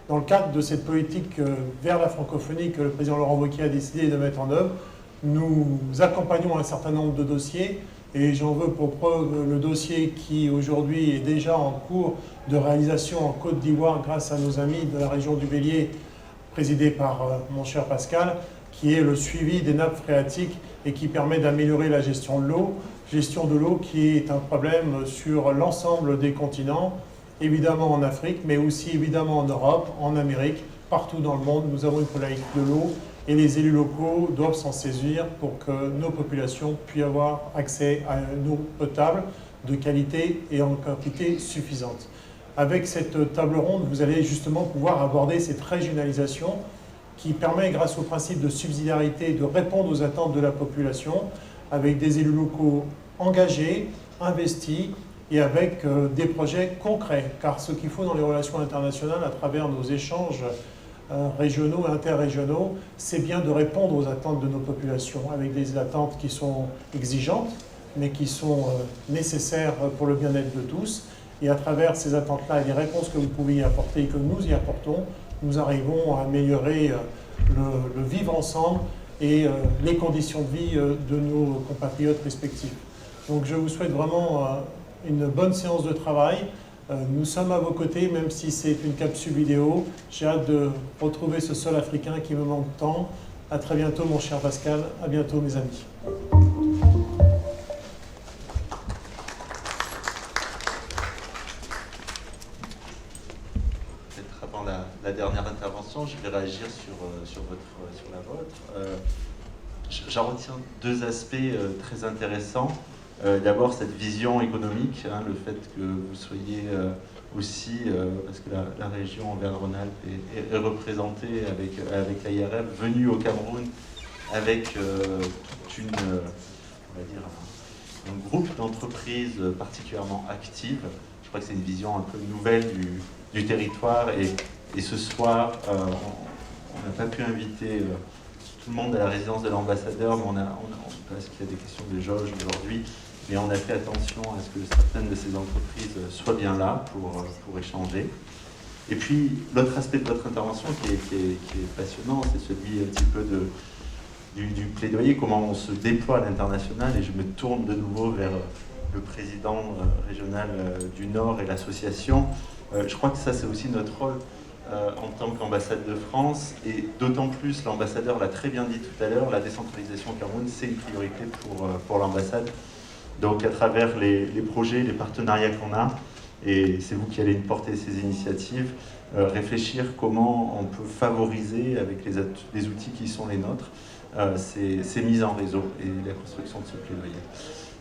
Dans le cadre de cette politique vers la francophonie que le président Laurent Wauquiez a décidé de mettre en œuvre, nous accompagnons un certain nombre de dossiers et j'en veux pour preuve le dossier qui aujourd'hui est déjà en cours de réalisation en Côte d'Ivoire grâce à nos amis de la région du Bélier, présidé par mon cher Pascal, qui est le suivi des nappes phréatiques et qui permet d'améliorer la gestion de l'eau qui est un problème sur l'ensemble des continents, évidemment en Afrique, mais aussi évidemment en Europe, en Amérique, partout dans le monde. Nous avons une problématique de l'eau et les élus locaux doivent s'en saisir pour que nos populations puissent avoir accès à une eau potable, de qualité et en quantité suffisante. Avec cette table ronde, vous allez justement pouvoir aborder cette régionalisation qui permet, grâce au principe de subsidiarité, de répondre aux attentes de la population avec des élus locaux engagés, investis et avec des projets concrets. Car ce qu'il faut dans les relations internationales, à travers nos échanges régionaux et interrégionaux, c'est bien de répondre aux attentes de nos populations, avec des attentes qui sont exigeantes, mais qui sont nécessaires pour le bien-être de tous. Et à travers ces attentes-là et les réponses que vous pouvez y apporter et que nous y apportons, nous arrivons à améliorer le vivre ensemble et les conditions de vie de nos compatriotes respectifs. Donc je vous souhaite vraiment une bonne séance de travail. Nous sommes à vos côtés, même si c'est une capsule vidéo. J'ai hâte de retrouver ce sol africain qui me manque tant. À très bientôt, mon cher Pascal. À bientôt, mes amis. Peut-être avant la dernière intervention, je vais réagir sur la vôtre. J'en retiens deux aspects très intéressants. D'abord, cette vision économique, le fait que vous soyez aussi, parce que la région Auvergne-Rhône-Alpes est représentée avec l'AIRF, venue au Cameroun avec toute on va dire, un groupe d'entreprises particulièrement actives. Je crois que c'est une vision un peu nouvelle du territoire et Et ce soir, on n'a pas pu inviter tout le monde à la résidence de l'ambassadeur, mais parce qu'il y a des questions de jauge aujourd'hui, mais on a fait attention à ce que certaines de ces entreprises soient bien là pour échanger. Et puis, l'autre aspect de votre intervention qui est passionnant, c'est celui un petit peu du plaidoyer, comment on se déploie à l'international. Et je me tourne de nouveau vers le président régional du Nord et l'association. Je crois que ça, c'est aussi notre rôle en tant qu'ambassade de France. Et d'autant plus, l'ambassadeur l'a très bien dit tout à l'heure, la décentralisation au Cameroun, c'est une priorité pour l'ambassade. Donc, à travers les projets, les partenariats qu'on a, et c'est vous qui allez porter ces initiatives, réfléchir comment on peut favoriser avec les outils qui sont les nôtres ces mises en réseau et la construction de ce plaidoyer.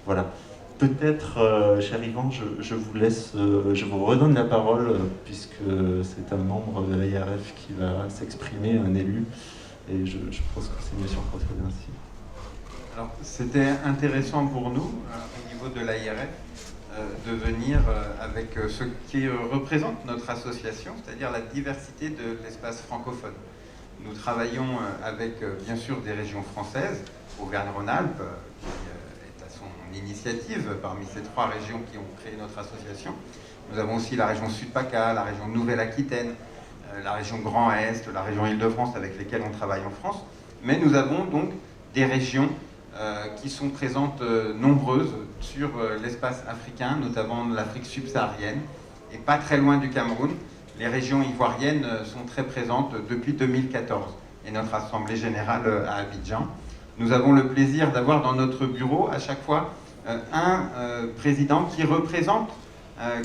Voilà. Peut-être, cher Yvan, je vous laisse, je vous redonne la parole puisque c'est un membre de l'AIRF qui va s'exprimer, un élu, et je pense que c'est mieux si on procède ainsi. Alors, c'était intéressant pour nous, au niveau de l'AIRF, de venir avec ce qui représente notre association, c'est-à-dire la diversité de l'espace francophone. Nous travaillons avec, bien sûr, des régions françaises, Auvergne-Rhône-Alpes, qui est à son initiative parmi ces 3 régions qui ont créé notre association. Nous avons aussi la région Sud-PACA, la région Nouvelle-Aquitaine, la région Grand Est, la région Île-de-France avec lesquelles on travaille en France. Mais nous avons donc des régions qui sont présentes nombreuses sur l'espace africain, notamment l'Afrique subsaharienne, et pas très loin du Cameroun. Les régions ivoiriennes sont très présentes depuis 2014 et notre Assemblée Générale à Abidjan. Nous avons le plaisir d'avoir dans notre bureau à chaque fois un président qui représente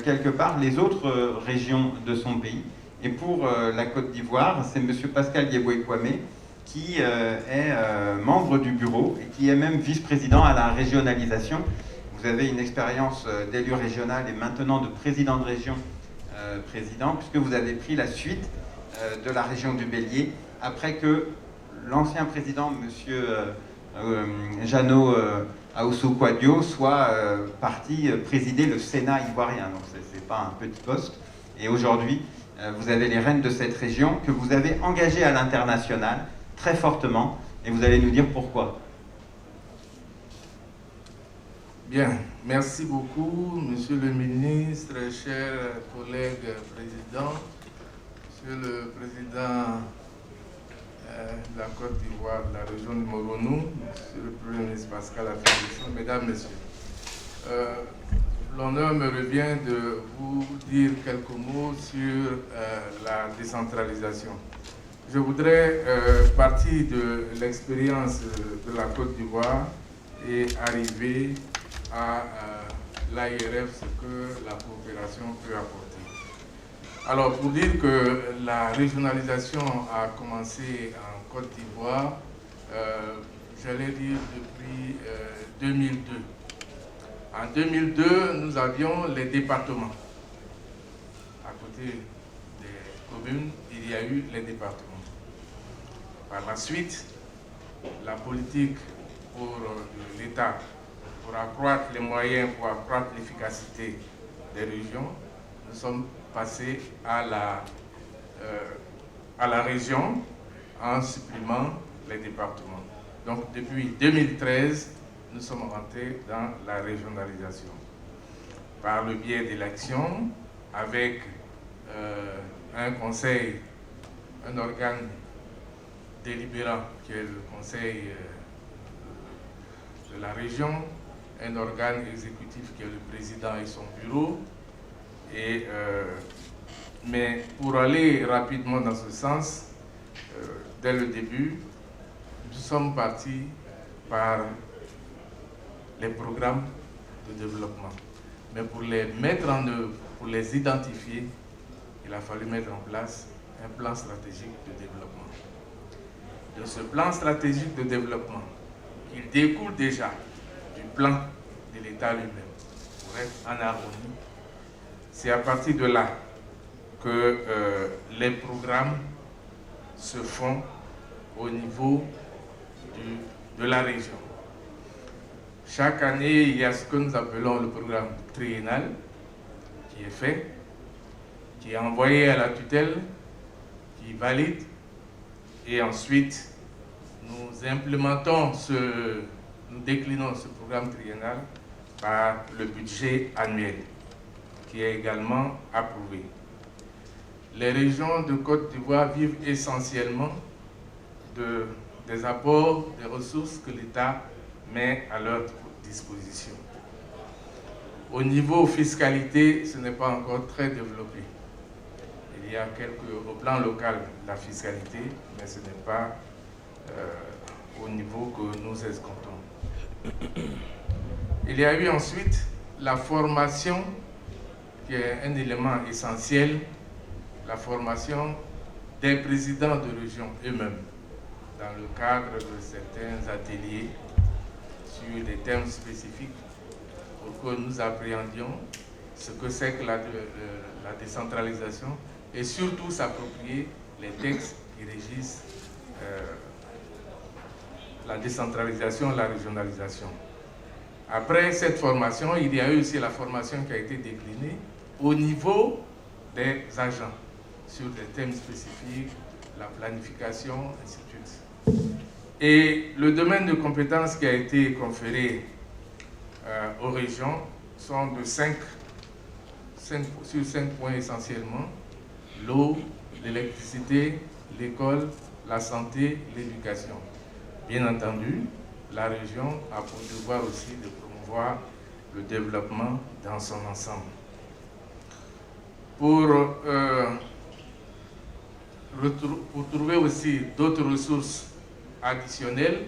quelque part les autres régions de son pays. Et pour la Côte d'Ivoire, c'est M. Pascal Yeboé-Kwame, qui est membre du bureau et qui est même vice-président à la régionalisation. Vous avez une expérience d'élu régional et maintenant de président de région président, puisque vous avez pris la suite de la région du Bélier, après que l'ancien président, M. Jeannot Ahoussou-Kouadio, soit parti présider le Sénat ivoirien. Donc ce n'est pas un petit poste. Et aujourd'hui, vous avez les rênes de cette région que vous avez engagée à l'international très fortement, et vous allez nous dire pourquoi. Bien, merci beaucoup, Monsieur le ministre, chers collègues présidents, Monsieur le président de la Côte d'Ivoire, de la région de Moronou, Monsieur le Premier ministre Pascal Affi-N'Dosso, Mesdames, Messieurs. L'honneur me revient de vous dire quelques mots sur la décentralisation. Je voudrais partir de l'expérience de la Côte d'Ivoire et arriver à l'AIRF, ce que la coopération peut apporter. Alors, pour dire que la régionalisation a commencé en Côte d'Ivoire, j'allais dire depuis 2002. En 2002, nous avions les départements. À côté des communes, il y a eu les départements. Par la suite, la politique pour l'État, pour accroître les moyens, pour accroître l'efficacité des régions, nous sommes passés à la région en supprimant les départements. Donc depuis 2013, nous sommes rentrés dans la régionalisation. Par le biais d'élections, avec un conseil, un organe délibérant qui est le conseil de la région, un organe exécutif qui est le président et son bureau. Mais pour aller rapidement dans ce sens, dès le début, nous sommes partis par les programmes de développement. Mais pour les mettre en œuvre, pour les identifier, il a fallu mettre en place un plan stratégique de développement. De ce plan stratégique de développement, il découle déjà du plan de l'État lui-même, pour être en harmonie. C'est à partir de là que les programmes se font au niveau de la région. Chaque année, il y a ce que nous appelons le programme triennal qui est fait, qui est envoyé à la tutelle qui valide et ensuite nous implémentons nous déclinons ce programme triennal par le budget annuel qui est également approuvé. Les régions de Côte d'Ivoire vivent essentiellement des apports, des ressources que l'État met à leur disposition. Au niveau fiscalité, ce n'est pas encore très développé. Il y a au plan local la fiscalité, mais ce n'est pas au niveau que nous escomptons. Il y a eu ensuite la formation, qui est un élément essentiel, la formation des présidents de région eux-mêmes, dans le cadre de certains ateliers sur des thèmes spécifiques pour que nous appréhendions ce que c'est que la décentralisation et surtout s'approprier les textes qui régissent la décentralisation et la régionalisation. Après cette formation, il y a eu aussi la formation qui a été déclinée au niveau des agents sur des thèmes spécifiques, la planification, ainsi de suite. Et le domaine de compétences qui a été conféré aux régions sont de 5 points essentiellement: l'eau, l'électricité, l'école, la santé, l'éducation. Bien entendu, la région a pour devoir aussi de promouvoir le développement dans son ensemble. Pour trouver aussi d'autres ressources additionnelles,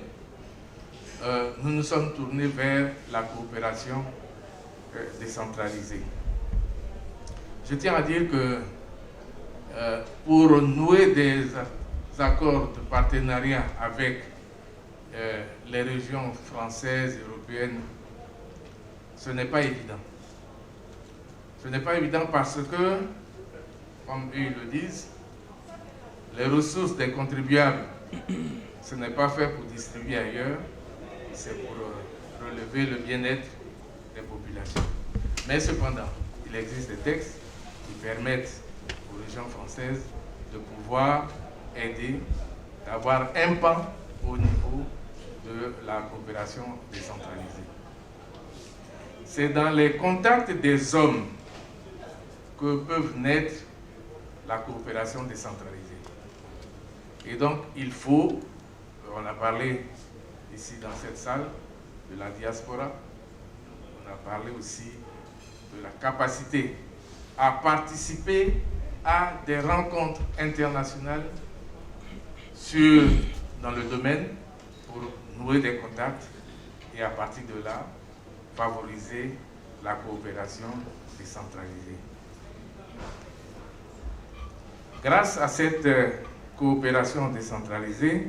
nous nous sommes tournés vers la coopération décentralisée. Je tiens à dire que pour nouer des accords de partenariat avec les régions françaises, européennes, ce n'est pas évident. Ce n'est pas évident parce que, comme eux le disent, les ressources des contribuables, ce n'est pas fait pour distribuer ailleurs, c'est pour relever le bien-être des populations. Mais cependant, il existe des textes qui permettent aux régions françaises de pouvoir aider, d'avoir un pan au niveau de la coopération décentralisée. C'est dans les contacts des hommes que peuvent naître la coopération décentralisée. Et donc, il faut, on a parlé ici dans cette salle de la diaspora, on a parlé aussi de la capacité à participer à des rencontres internationales dans le domaine pour nouer des contacts et à partir de là, favoriser la coopération décentralisée. Grâce à cette coopération décentralisée,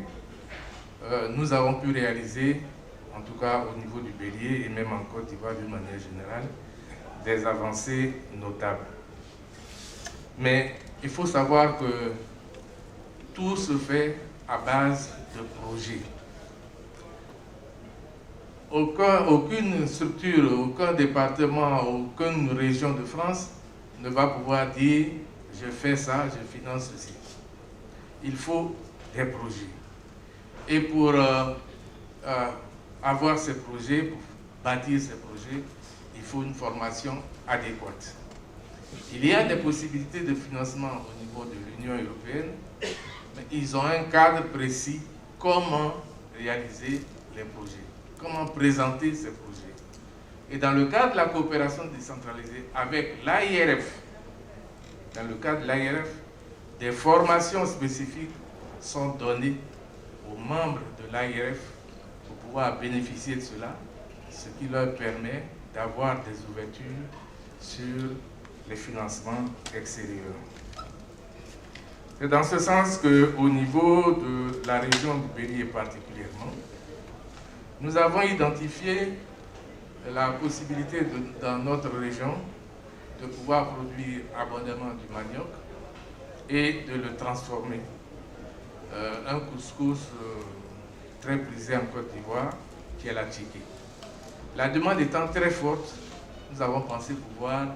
nous avons pu réaliser, en tout cas au niveau du Bélier et même en Côte d'Ivoire d'une manière générale, des avancées notables. Mais il faut savoir que tout se fait à base de projets. Aucune structure, aucun département, aucune région de France ne va pouvoir dire « je fais ça, je finance ceci ». Il faut des projets. Et pour avoir ces projets, pour bâtir ces projets, il faut une formation adéquate. Il y a des possibilités de financement au niveau de l'Union européenne, mais ils ont un cadre précis, comment réaliser les projets, comment présenter ces projets. Et dans le cadre de la coopération décentralisée avec l'AIRF, des formations spécifiques sont données aux membres de l'AIRF pour pouvoir bénéficier de cela, ce qui leur permet d'avoir des ouvertures sur les financements extérieurs. C'est dans ce sens qu'au niveau de la région du Bélier particulièrement, nous avons identifié la possibilité dans notre région de pouvoir produire abondamment du manioc et de le transformer. Un couscous très prisé en Côte d'Ivoire, qui est la tchiké. La demande étant très forte, nous avons pensé pouvoir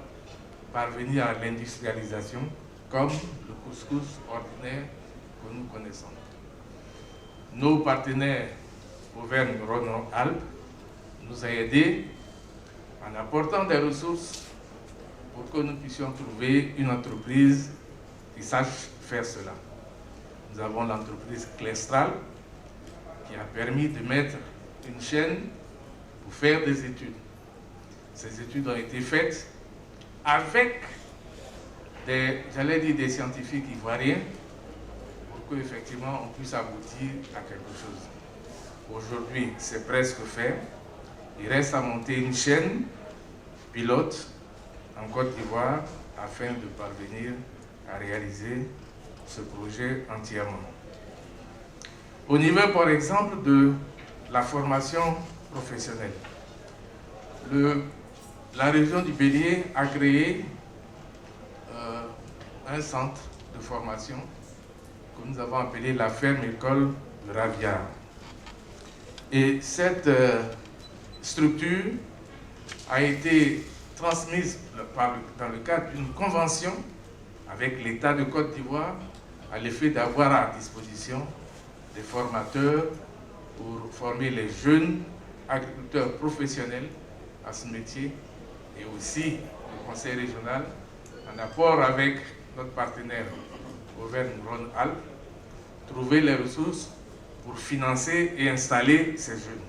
parvenir à l'industrialisation comme le couscous ordinaire que nous connaissons. Nos partenaires Auvergne-Rhône-Alpes nous ont aidés en apportant des ressources pour que nous puissions trouver une entreprise qui sache faire cela. Nous avons l'entreprise Clestral qui a permis de mettre une chaîne pour faire des études. Ces études ont été faites avec des scientifiques ivoiriens pour qu'effectivement on puisse aboutir à quelque chose. Aujourd'hui, c'est presque fait. Il reste à monter une chaîne pilote en Côte d'Ivoire afin de parvenir à réaliser ce projet entièrement. Au niveau, par exemple, de la formation professionnelle, la région du Bélier a créé un centre de formation que nous avons appelé la ferme-école de Raviard. Et cette structure a été transmise dans le cadre d'une convention avec l'État de Côte d'Ivoire à l'effet d'avoir à disposition des formateurs pour former les jeunes agriculteurs professionnels à ce métier, et aussi le conseil régional, en apport avec notre partenaire Auvergne-Rhône-Alpes, trouver les ressources pour financer et installer ces jeunes.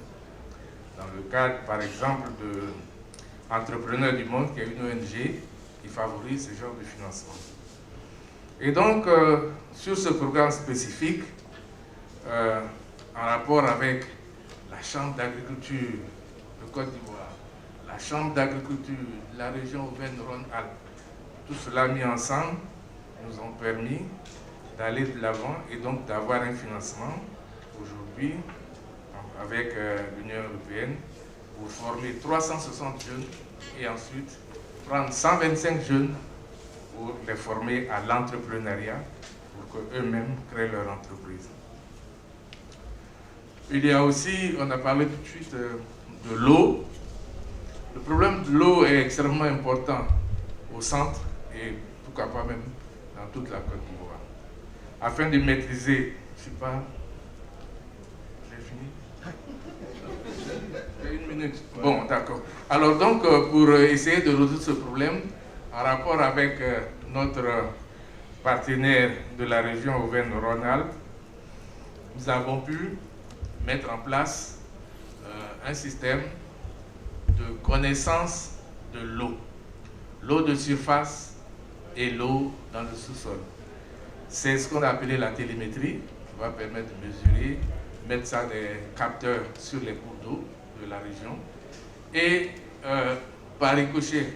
Dans le cadre, par exemple, de Entrepreneurs du Monde, qui est une ONG qui favorise ce genre de financement. Et donc, sur ce programme spécifique, en rapport avec la Chambre d'agriculture de Côte d'Ivoire, la Chambre d'agriculture de la région Auvergne-Rhône-Alpes, tout cela mis ensemble nous ont permis d'aller de l'avant et donc d'avoir un financement aujourd'hui avec l'Union européenne pour former 360 jeunes et ensuite prendre 125 jeunes pour les former à l'entrepreneuriat pour qu'eux-mêmes créent leur entreprise. Il y a aussi, on a parlé tout de suite de l'eau. Le problème de l'eau est extrêmement important au centre et pourquoi pas même dans toute la Côte d'Ivoire. Afin de maîtriser, je ne sais pas, j'ai fini? J'ai une minute. Bon, d'accord. Alors donc, pour essayer de résoudre ce problème, en rapport avec notre partenaire de la région Auvergne-Rhône-Alpes, nous avons pu mettre en place un système de connaissance de l'eau. L'eau de surface et l'eau dans le sous-sol. C'est ce qu'on a appelé la télémétrie, qui va permettre de mesurer, mettre ça des capteurs sur les cours d'eau de la région. Et par ricochet,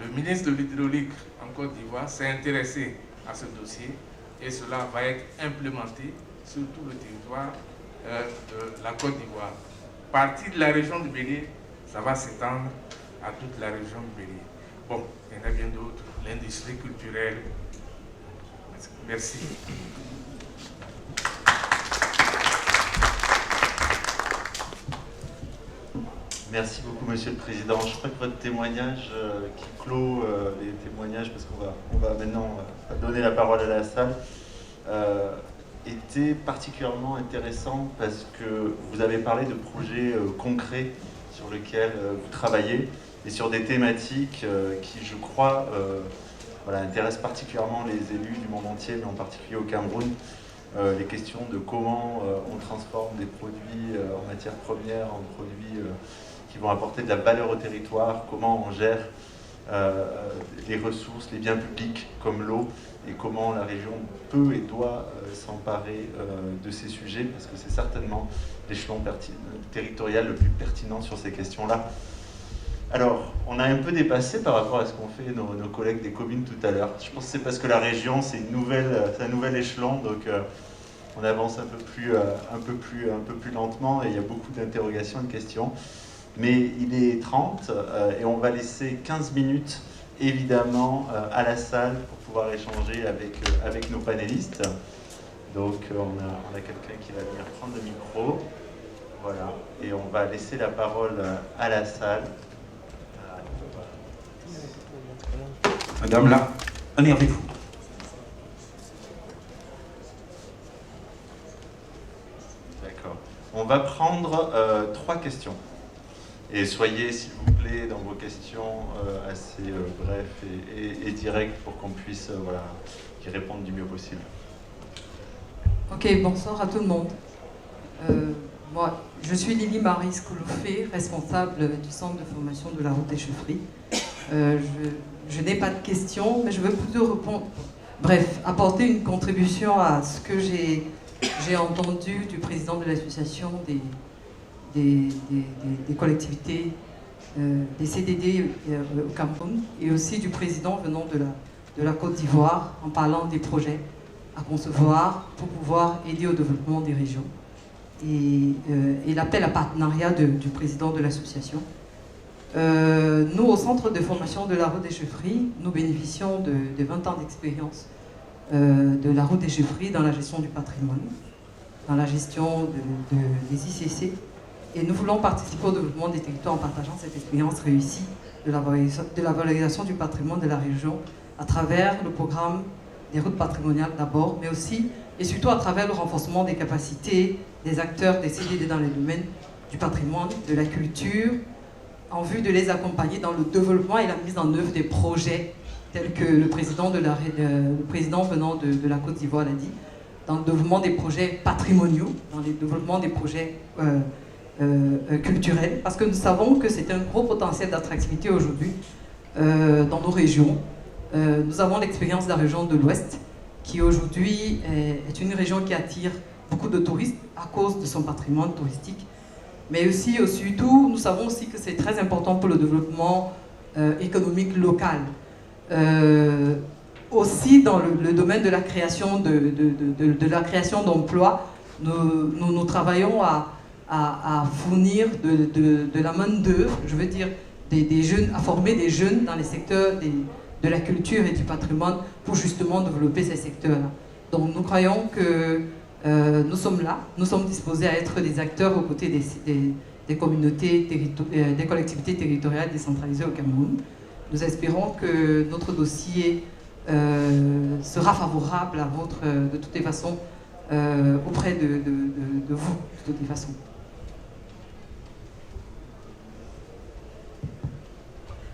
le ministre de l'Hydraulique en Côte d'Ivoire s'est intéressé à ce dossier et cela va être implémenté sur tout le territoire de la Côte d'Ivoire. Partie de la région du Bélier, ça va s'étendre à toute la région du Bélier. Bon, il y en a bien d'autres, l'industrie culturelle. Merci. Merci beaucoup, Monsieur le Président. Je crois que votre témoignage qui clôt les témoignages, parce qu'on va maintenant donner la parole à la salle, était particulièrement intéressant parce que vous avez parlé de projets concrets sur lesquels vous travaillez et sur des thématiques qui, je crois, intéressent particulièrement les élus du monde entier, mais en particulier au Cameroun. Les questions de comment on transforme des produits en matières premières en produits qui vont apporter de la valeur au territoire, comment on gère les ressources, les biens publics comme l'eau, et comment la région peut et doit s'emparer de ces sujets, parce que c'est certainement l'échelon territorial le plus pertinent sur ces questions-là. Alors, on a un peu dépassé par rapport à ce qu'ont fait nos collègues des communes tout à l'heure. Je pense que c'est parce que la région, c'est un nouvel échelon, donc on avance un peu plus lentement, et il y a beaucoup d'interrogations et de questions. Mais il est 30 et on va laisser 15 minutes évidemment à la salle pour pouvoir échanger avec nos panélistes. Donc on a quelqu'un qui va venir prendre le micro. Voilà, et on va laisser la parole à la salle. Madame là, allez avec vous. va prendre 3 questions. Et soyez, s'il vous plaît, dans vos questions assez brefs et directs pour qu'on puisse y répondre du mieux possible. Ok, bonsoir à tout le monde. Moi, je suis Lily Marie Skouloufé, responsable du centre de formation de la route des chefferies. Je n'ai pas de questions, mais je veux plutôt répondre. Bref, apporter une contribution à ce que j'ai entendu du président de l'association des collectivités, des CDD au Cameroun, et aussi du président venant de la Côte d'Ivoire, en parlant des projets à concevoir pour pouvoir aider au développement des régions. Et l'appel à partenariat du président de l'association. Nous, au centre de formation de la route des chefferies, nous bénéficions de 20 ans d'expérience de la route des chefferies dans la gestion du patrimoine, dans la gestion des ICC. Et nous voulons participer au développement des territoires en partageant cette expérience réussie de la valorisation du patrimoine de la région à travers le programme des routes patrimoniales d'abord, mais aussi et surtout à travers le renforcement des capacités des acteurs des CDD dans les domaines du patrimoine, de la culture, en vue de les accompagner dans le développement et la mise en œuvre des projets tels que le président venant de la Côte d'Ivoire l'a dit, dans le développement des projets patrimoniaux, dans le développement des projets culturels, parce que nous savons que c'est un gros potentiel d'attractivité aujourd'hui dans nos régions. Nous avons l'expérience de la région de l'Ouest, qui aujourd'hui est une région qui attire beaucoup de touristes à cause de son patrimoine touristique. Mais aussi, surtout, nous savons aussi que c'est très important pour le développement économique local. Aussi, dans le domaine de la création d'emplois, nous travaillons à fournir de la main-d'œuvre, je veux dire, des jeunes, à former des jeunes dans les secteurs de la culture et du patrimoine pour justement développer ces secteurs-là. Donc nous croyons que nous sommes là, nous sommes disposés à être des acteurs aux côtés des communautés, des collectivités territoriales décentralisées au Cameroun. Nous espérons que notre dossier sera favorable à de toutes les façons, auprès de vous, de toutes les façons.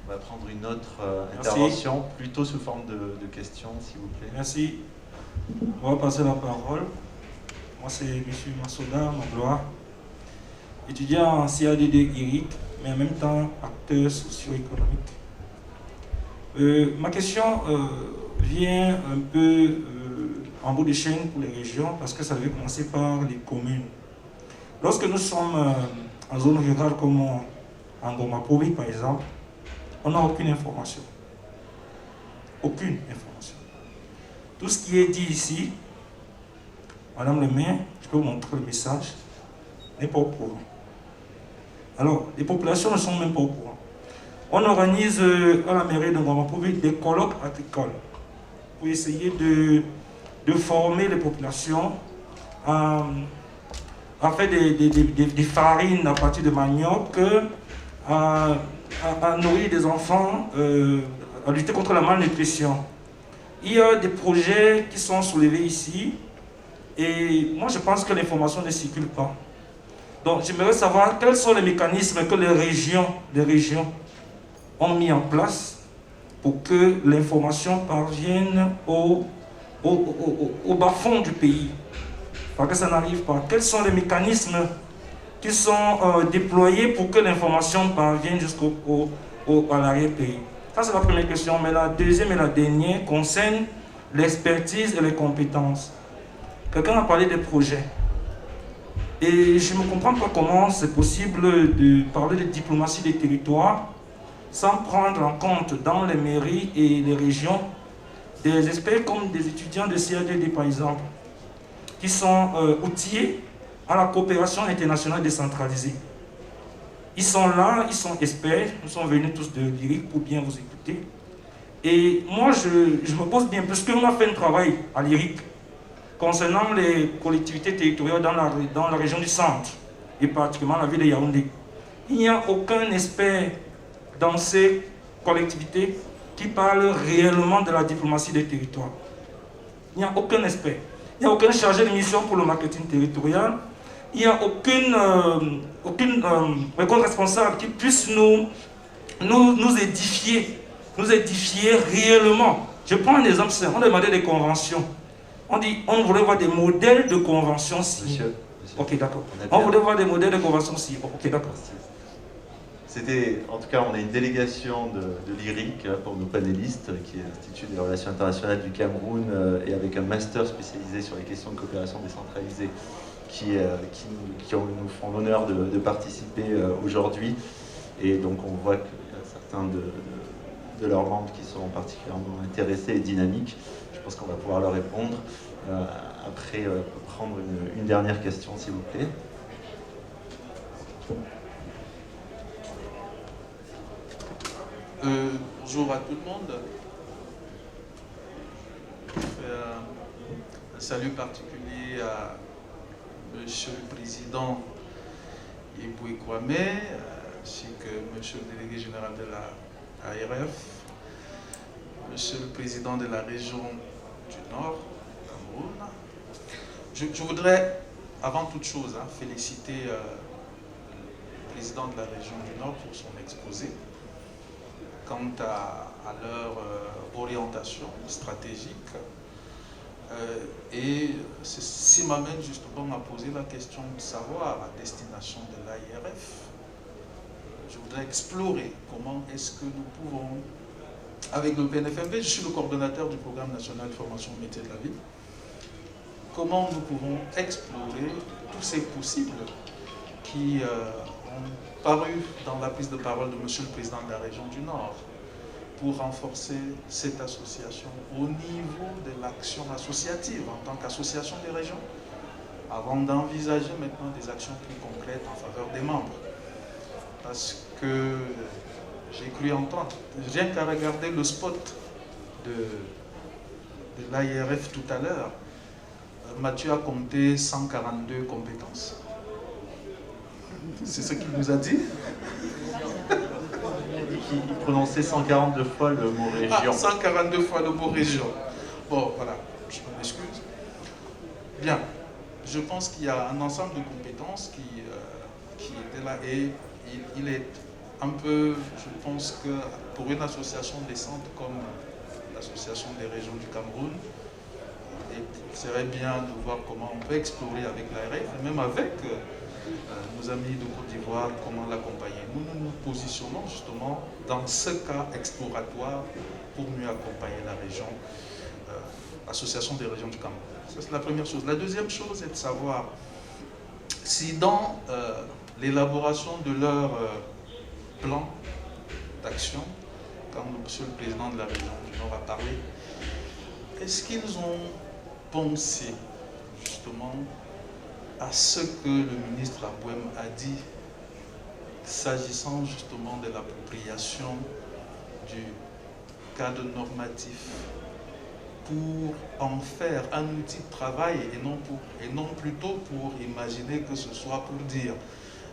On va prendre une autre intervention, plutôt sous forme de questions, s'il vous plaît. Merci. On va passer la parole. Moi, c'est M. Massoda Magloire, étudiant en CADD IRIC, mais en même temps acteur socio-économique. Ma question vient un peu en bout de chaîne pour les régions, parce que ça devait commencer par les communes. Lorsque nous sommes en zone rurale comme en Goma-Povi, par exemple, on n'a aucune information. Aucune information. Tout ce qui est dit ici, Madame le maire, je peux vous montrer le message, n'est pas au courant. Alors, les populations ne sont même pas au courant. On organise à la mairie de Goma-Povi des colloques agricoles pour essayer de former les populations à faire des farines à partir de manioc, à nourrir des enfants, à lutter contre la malnutrition. Il y a des projets qui sont soulevés ici et moi je pense que l'information ne circule pas. Donc j'aimerais savoir quels sont les mécanismes que les régions ont mis en place pour que l'information parvienne au bas-fond du pays. Parce que ça n'arrive pas. Quels sont les mécanismes qui sont déployés pour que l'information parvienne à l'arrière-pays? Ça, c'est la première question. Mais la deuxième et la dernière concernent l'expertise et les compétences. Quelqu'un a parlé des projets. Et je ne comprends pas comment c'est possible de parler de diplomatie des territoires sans prendre en compte dans les mairies et les régions des experts comme des étudiants de CADD, par exemple, qui sont outillés à la coopération internationale décentralisée. Ils sont là, ils sont experts, nous sommes venus tous de l'IRIC pour bien vous écouter. Et moi, je me pose bien, parce qu'on a fait un travail à l'IRIC concernant les collectivités territoriales dans la région du centre, et particulièrement la ville de Yaoundé. Il n'y a aucun expert dans ces collectivités qui parle réellement de la diplomatie des territoires. Il n'y a aucun expert. Il n'y a aucun chargé de mission pour le marketing territorial. il n'y a aucune responsable qui puisse nous édifier réellement. Je prends un exemple simple. On demandait des conventions. On dit, on voudrait voir des modèles de conventions signés. Monsieur. Ok, d'accord. On voudrait voir des modèles de conventions signés. Ok, d'accord. C'était, en tout cas, on a une délégation de l'IRIC pour nos panélistes, qui est l'Institut des Relations Internationales du Cameroun, et avec un master spécialisé sur les questions de coopération décentralisée, qui nous font l'honneur de participer aujourd'hui. Et donc on voit qu'il y a certains de leurs membres qui sont particulièrement intéressés et dynamiques. Je pense qu'on va pouvoir leur répondre. Après, prendre une dernière question, s'il vous plaît. Bonjour à tout le monde. Je fais un salut particulier à Monsieur le Président Yeboué Kwame, ainsi que Monsieur le Délégué Général de la ARF, Monsieur le Président de la région du Nord, Cameroun. Je voudrais, avant toute chose, féliciter le Président de la région du Nord pour son exposé quant à leur orientation stratégique. Et ceci m'amène justement à poser la question de savoir, à destination de l'AIRF, je voudrais explorer comment est-ce que nous pouvons, avec le PNFMV, je suis le coordonnateur du programme national de formation au métier de la ville, comment nous pouvons explorer tous ces possibles qui ont paru dans la prise de parole de Monsieur le Président de la région du Nord, pour renforcer cette association au niveau de l'action associative en tant qu'association des régions, avant d'envisager maintenant des actions plus concrètes en faveur des membres. Parce que j'ai cru entendre, rien qu'à regarder le spot de l'AIRF tout à l'heure, Mathieu a compté 142 compétences. C'est ce qu'il nous a dit. Il prononçait 142 fois le mot région. 142 fois le mot région. Bon, voilà, je m'excuse. Bien, je pense qu'il y a un ensemble de compétences qui étaient là et il est un peu, je pense que pour une association décente comme l'Association des régions du Cameroun, il serait bien de voir comment on peut explorer avec l'ARF et même avec nos amis de Côte d'Ivoire, comment l'accompagner. Nous nous positionnons justement dans ce cas exploratoire pour mieux accompagner la région, Association des régions du Cameroun. Ça, c'est la première chose. La deuxième chose est de savoir si dans l'élaboration de leur plan d'action, quand Monsieur le Président de la région du Nord a parlé, est-ce qu'ils ont pensé justement à ce que le ministre Abouem a dit s'agissant justement de l'appropriation du cadre normatif pour en faire un outil de travail et non plutôt pour imaginer que ce soit pour dire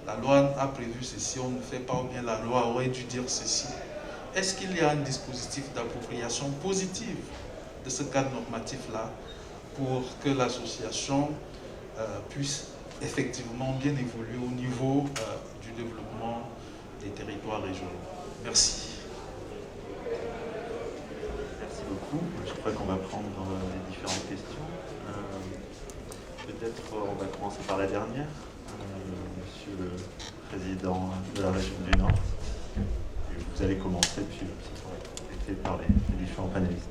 la loi a prévu ceci, on ne fait pas, ou bien la loi aurait dû dire ceci. Est-ce qu'il y a un dispositif d'appropriation positive de ce cadre normatif-là pour que l'association puisse effectivement bien évoluer au niveau du développement des territoires régionaux? Merci. Merci beaucoup. Je crois qu'on va prendre les différentes questions. Peut-être on va commencer par la dernière. Monsieur le Président de la région du Nord. Et vous allez commencer, puis ça sera complété par les différents panélistes.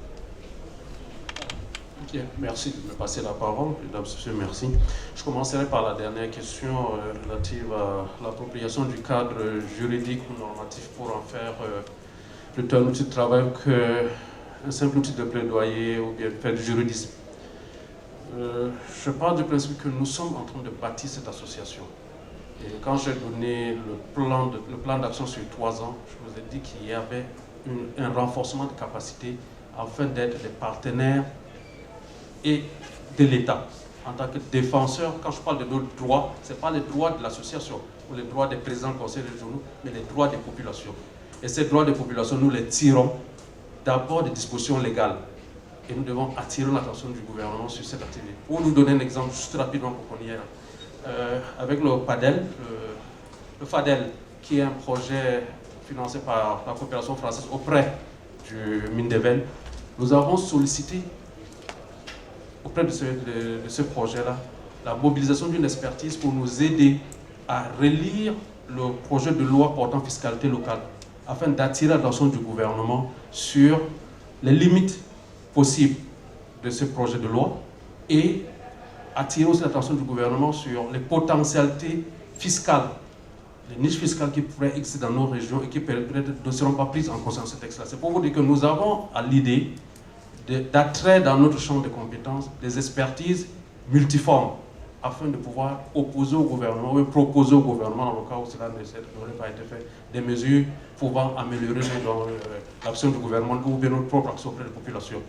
Bien, merci de me passer la parole, mesdames et messieurs, merci. Je commencerai par la dernière question relative à l'appropriation du cadre juridique ou normatif pour en faire plutôt un outil de travail qu'un simple outil de plaidoyer ou bien faire du juridisme. Je parle du principe que nous sommes en train de bâtir cette association. Et quand j'ai donné le plan d'action sur 3 ans, je vous ai dit qu'il y avait un renforcement de capacité afin d'être des partenaires et de l'État. En tant que défenseur, quand je parle de nos droits, ce n'est pas les droits de l'association ou les droits des présidents du conseil régionaux, mais les droits des populations. Et ces droits des populations, nous les tirons d'abord des dispositions légales. Et nous devons attirer l'attention du gouvernement sur cette activité. Pour nous donner un exemple juste rapidement pour qu'on y aille avec le PADEL, le FADEL, qui est un projet financé par la coopération française auprès du Mindevel, nous avons sollicité auprès de ce projet-là la mobilisation d'une expertise pour nous aider à relire le projet de loi portant fiscalité locale afin d'attirer l'attention du gouvernement sur les limites possibles de ce projet de loi et attirer aussi l'attention du gouvernement sur les potentialités fiscales, les niches fiscales qui pourraient exister dans nos régions et qui peut-être ne seront pas prises en compte dans ce texte-là. C'est pour vous dire que nous avons à l'idée d'attrait dans notre champ de compétences des expertises multiformes afin de pouvoir opposer au gouvernement ou proposer au gouvernement, dans le cas où cela n'aurait pas été fait, des mesures pouvant améliorer l'action du gouvernement ou bien notre propre action auprès des populations.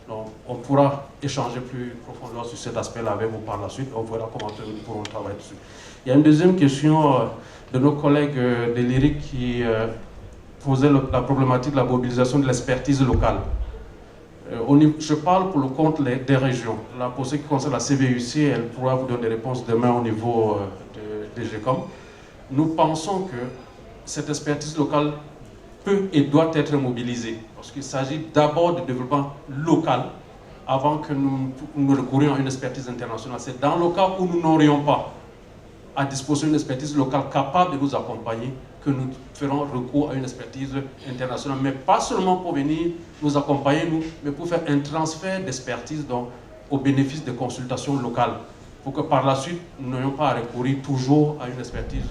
Donc, on pourra échanger plus profondément sur cet aspect-là avec vous par la suite. On verra comment nous pourrons travailler dessus. Il y a une deuxième question de nos collègues de l'IRIC qui posait la problématique de la mobilisation de l'expertise locale. Je parle pour le compte des régions. Là, pour ce qui concerne la CVUC, elle pourra vous donner des réponses demain au niveau de GECOM. Nous pensons que cette expertise locale peut et doit être mobilisée, parce qu'il s'agit d'abord de développement local avant que nous recourions à une expertise internationale. C'est dans le cas où nous n'aurions pas à disposition d'une expertise locale capable de nous accompagner que nous ferons recours à une expertise internationale, mais pas seulement pour venir nous accompagner, mais pour faire un transfert d'expertise au bénéfice des consultations locales, pour que par la suite, nous n'ayons pas à recourir toujours à une expertise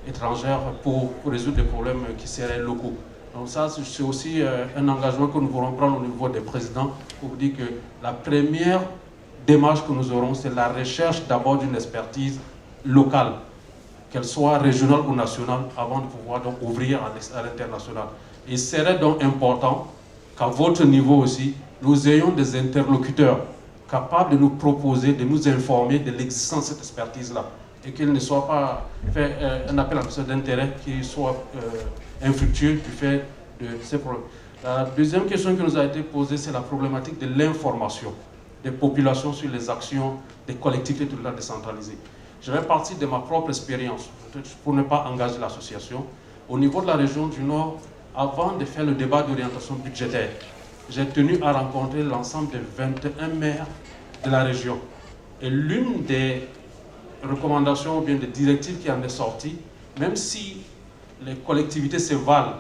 étrangère pour résoudre des problèmes qui seraient locaux. Donc ça, c'est aussi un engagement que nous voulons prendre au niveau des présidents pour vous dire que la première démarche que nous aurons, c'est la recherche d'abord d'une expertise locale, qu'elle soit régionale ou nationale, avant de pouvoir donc ouvrir à l'international. Il serait donc important qu'à votre niveau aussi, nous ayons des interlocuteurs capables de nous proposer, de nous informer de l'existence de cette expertise-là, et qu'il ne soit pas fait un appel à personne d'intérêt qui soit infructueux du fait de ces problèmes. La deuxième question qui nous a été posée, c'est la problématique de l'information des populations sur les actions des collectivités territoriales décentralisées. Je vais partir de ma propre expérience, pour ne pas engager l'association. Au niveau de la région du Nord, avant de faire le débat d'orientation budgétaire, j'ai tenu à rencontrer l'ensemble des 21 maires de la région. Et l'une des recommandations ou bien des directives qui en est sortie, même si les collectivités se valent,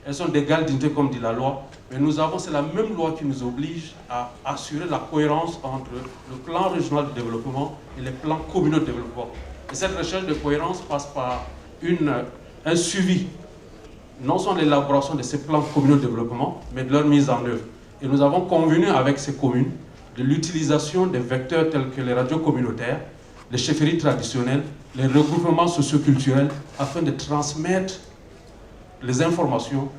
elles sont d'égale dignité comme dit la loi, mais c'est la même loi qui nous oblige à assurer la cohérence entre le plan régional de développement et les plans communaux de développement. Et cette recherche de cohérence passe par un suivi, non seulement de l'élaboration de ces plans communaux de développement, mais de leur mise en œuvre. Et nous avons convenu avec ces communes de l'utilisation des vecteurs tels que les radios communautaires, les chefferies traditionnelles, les regroupements socioculturels, afin de transmettre les informations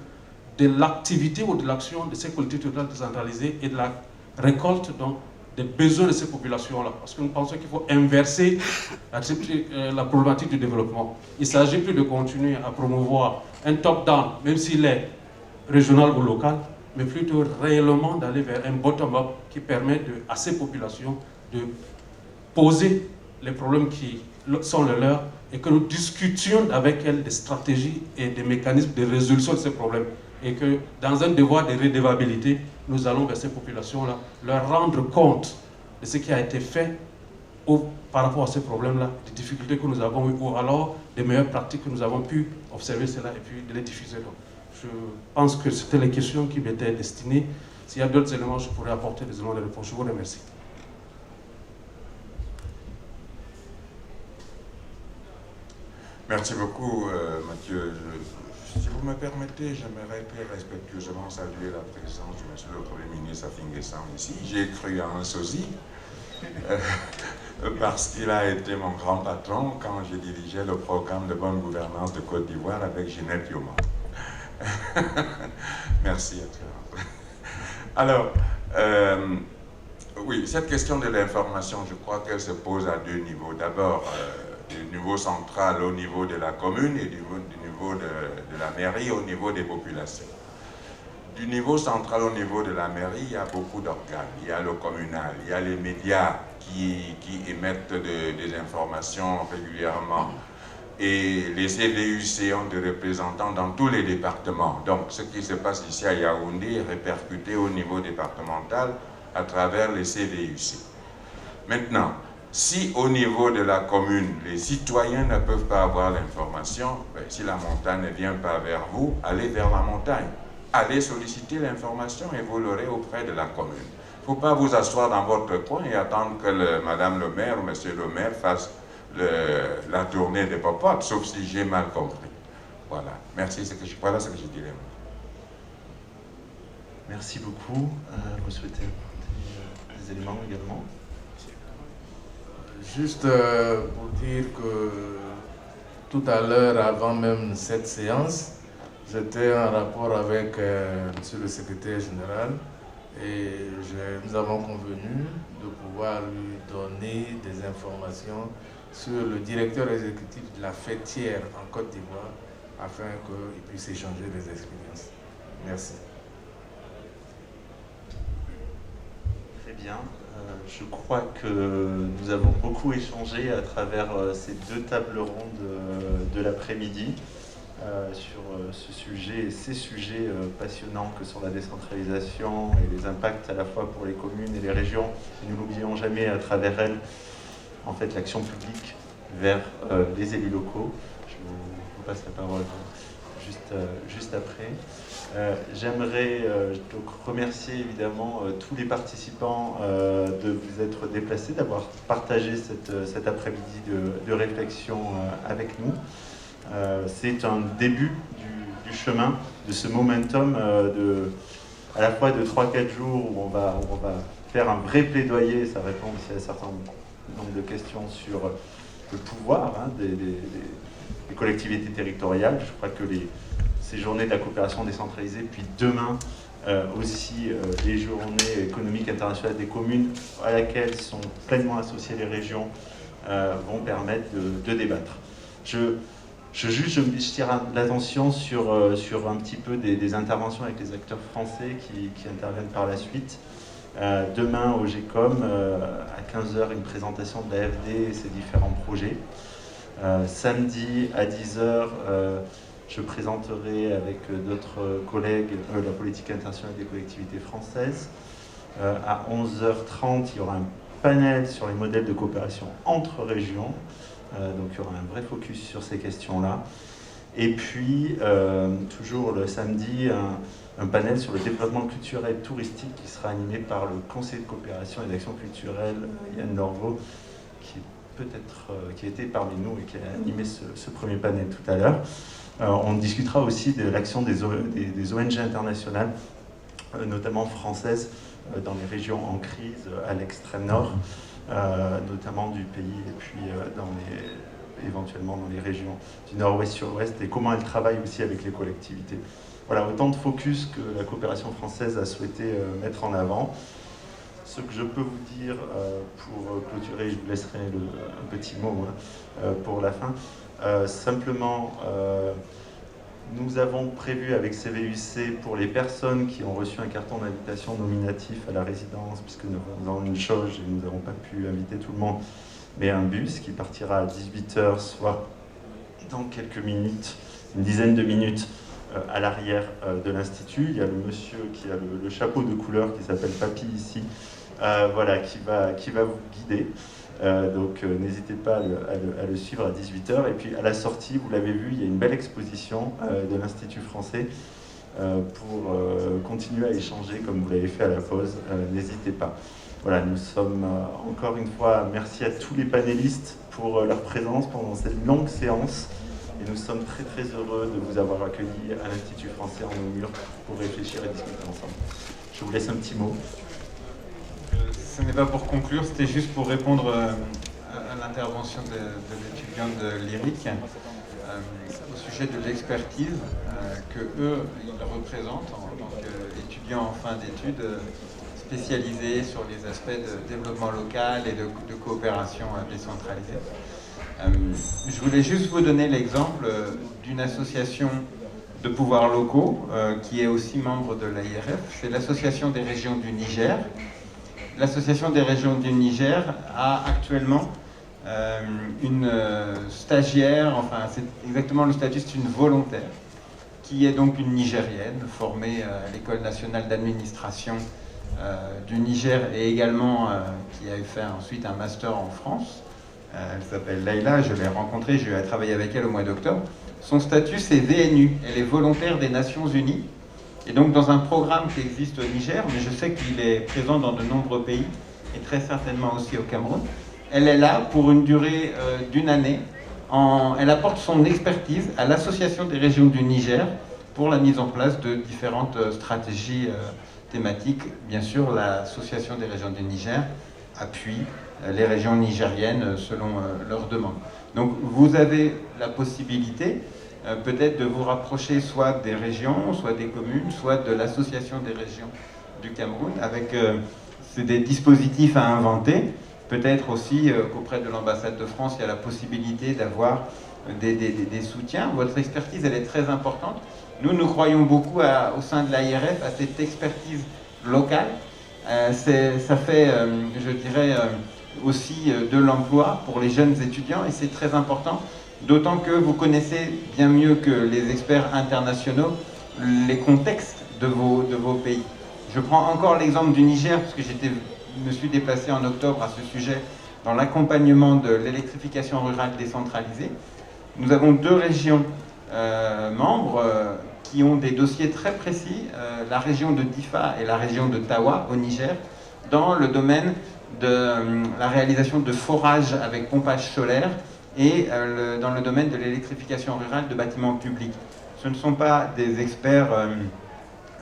de l'activité ou de l'action de ces collectivités territoriales décentralisées et de la récolte donc, des besoins de ces populations-là. Parce que nous pensons qu'il faut inverser la problématique du développement. Il ne s'agit plus de continuer à promouvoir un top-down, même s'il est régional ou local, mais plutôt réellement d'aller vers un bottom-up qui permet à ces populations de poser les problèmes qui sont les leurs et que nous discutions avec elles des stratégies et des mécanismes de résolution de ces problèmes. Et que dans un devoir de redevabilité, nous allons vers ces populations-là leur rendre compte de ce qui a été fait par rapport à ces problèmes-là, des difficultés que nous avons eues, ou alors des meilleures pratiques que nous avons pu observer cela et puis de les diffuser. Donc, je pense que c'était les questions qui m'étaient destinées. S'il y a d'autres éléments, je pourrais apporter des éléments de réponse. Je vous remercie. Merci beaucoup, Mathieu. Si vous me permettez, j'aimerais très respectueusement saluer la présence de M. le Premier ministre Afinguessan ici. J'ai cru à un sosie, parce qu'il a été mon grand patron quand j'ai dirigé le programme de bonne gouvernance de Côte d'Ivoire avec Ginette Yoma. Merci à toi. Alors, oui, cette question de l'information, je crois qu'elle se pose à deux niveaux. D'abord, du niveau central au niveau de la commune et du niveau de la mairie au niveau des populations. du niveau central au niveau de la mairie, il y a beaucoup d'organes. Il y a le communal, il y a les médias qui émettent des informations régulièrement. Et les EVUC ont des représentants dans tous les départements. Donc, ce qui se passe ici à Yaoundé est répercuté au niveau départemental à travers les CVUC. Maintenant, si au niveau de la commune, les citoyens ne peuvent pas avoir l'information, ben, si la montagne ne vient pas vers vous, allez vers la montagne. Allez solliciter l'information et vous l'aurez auprès de la commune. Il ne faut pas vous asseoir dans votre coin et attendre que Madame le maire ou Monsieur le maire fasse la tournée des popotes, sauf si j'ai mal compris. Voilà. Merci, voilà ce que je dirais. Merci beaucoup. Vous souhaitez des éléments également? Juste pour dire que tout à l'heure, avant même cette séance, j'étais en rapport avec monsieur le secrétaire général et nous avons convenu de pouvoir lui donner des informations sur le directeur exécutif de la fêtière en Côte d'Ivoire afin qu'il puisse échanger des expériences. Merci. Très bien. Je crois que nous avons beaucoup échangé à travers ces deux tables rondes de l'après-midi sur ce sujet et ces sujets passionnants que sont la décentralisation et les impacts à la fois pour les communes et les régions. Et nous n'oublions jamais à travers elles, en fait, l'action publique vers les élus locaux. Je vous passe la parole juste après. J'aimerais donc remercier évidemment tous les participants de vous être déplacés, d'avoir partagé cet après-midi de réflexion avec nous. C'est un début du chemin, de ce momentum à la fois de 3-4 jours où on va faire un vrai plaidoyer, ça répond aussi à un certain nombre de questions sur le pouvoir des collectivités territoriales. Je crois que ces journées de la coopération décentralisée, puis demain aussi les journées économiques internationales des communes à laquelle sont pleinement associées les régions vont permettre de débattre. Je tire l'attention sur un petit peu des interventions avec les acteurs français qui interviennent par la suite. Demain au GECOM, à 15h, une présentation de l'AFD et ses différents projets. Samedi à 10h, je présenterai avec d'autres collègues la politique internationale des collectivités françaises. À 11h30, il y aura un panel sur les modèles de coopération entre régions. Donc il y aura un vrai focus sur ces questions-là. Et puis, toujours le samedi, un panel sur le développement culturel touristique qui sera animé par le conseiller de coopération et d'action culturelle, Yann Lorveau, qui était parmi nous et qui a animé ce premier panel tout à l'heure. On discutera aussi de l'action des ONG internationales, notamment françaises, dans les régions en crise, à l'extrême nord, notamment du pays, et puis éventuellement dans les régions du nord-ouest sur l'ouest, et comment elles travaillent aussi avec les collectivités. Voilà, autant de focus que la coopération française a souhaité mettre en avant. Ce que je peux vous dire pour clôturer, je vous laisserai un petit mot pour la fin. Simplement, nous avons prévu avec CVUC pour les personnes qui ont reçu un carton d'invitation nominatif à la résidence, puisque nous avons une jauge et nous n'avons pas pu inviter tout le monde, mais un bus qui partira à 18h, soit dans quelques minutes, une dizaine de minutes, à l'arrière de l'Institut. Il y a le monsieur qui a le chapeau de couleur qui s'appelle Papy ici, qui va vous guider. Donc n'hésitez pas à le suivre à 18h. Et puis à la sortie, vous l'avez vu, il y a une belle exposition de l'Institut français pour continuer à échanger comme vous l'avez fait à la pause. N'hésitez pas. Voilà, nous sommes encore une fois, merci à tous les panélistes pour leur présence pendant cette longue séance. Et nous sommes très très heureux de vous avoir accueillis à l'Institut français en Namur pour réfléchir et discuter ensemble. Je vous laisse un petit mot. Ce n'est pas pour conclure, c'était juste pour répondre à l'intervention de l'étudiant de l'IRIC au sujet de l'expertise que eux ils représentent en tant qu'étudiants en fin d'études spécialisés sur les aspects de développement local et de coopération décentralisée. Je voulais juste vous donner l'exemple d'une association de pouvoirs locaux, qui est aussi membre de l'AIRF. C'est l'Association des régions du Niger. L'Association des régions du Niger a actuellement une stagiaire, enfin c'est exactement le statut, c'est une volontaire, qui est donc une Nigérienne, formée à l'École nationale d'administration du Niger et également qui a fait ensuite un master en France. Elle s'appelle Leïla, je l'ai rencontrée, je vais travailler avec elle au mois d'octobre. Son statut c'est VNU, elle est volontaire des Nations Unies, et donc dans un programme qui existe au Niger, mais je sais qu'il est présent dans de nombreux pays, et très certainement aussi au Cameroun. Elle est là pour une durée d'une année. Elle apporte son expertise à l'Association des régions du Niger pour la mise en place de différentes stratégies thématiques. Bien sûr, l'Association des régions du Niger appuie les régions nigériennes selon leurs demandes. Donc vous avez la possibilité peut-être de vous rapprocher soit des régions, soit des communes, soit de l'Association des régions du Cameroun, avec des dispositifs à inventer. Peut-être aussi qu'auprès de l'ambassade de France, il y a la possibilité d'avoir des soutiens. Votre expertise, elle est très importante. Nous croyons beaucoup au sein de l'AIRF à cette expertise locale. Ça fait, je dirais, aussi de l'emploi pour les jeunes étudiants, et c'est très important, d'autant que vous connaissez bien mieux que les experts internationaux les contextes de vos pays. Je prends encore l'exemple du Niger, parce que me suis déplacé en octobre à ce sujet dans l'accompagnement de l'électrification rurale décentralisée. Nous avons 2 régions membres qui ont des dossiers très précis, la région de Difa et la région de Tawa au Niger, dans le domaine de la réalisation de forages avec pompage solaire et dans le domaine de l'électrification rurale de bâtiments publics. Ce ne sont pas des experts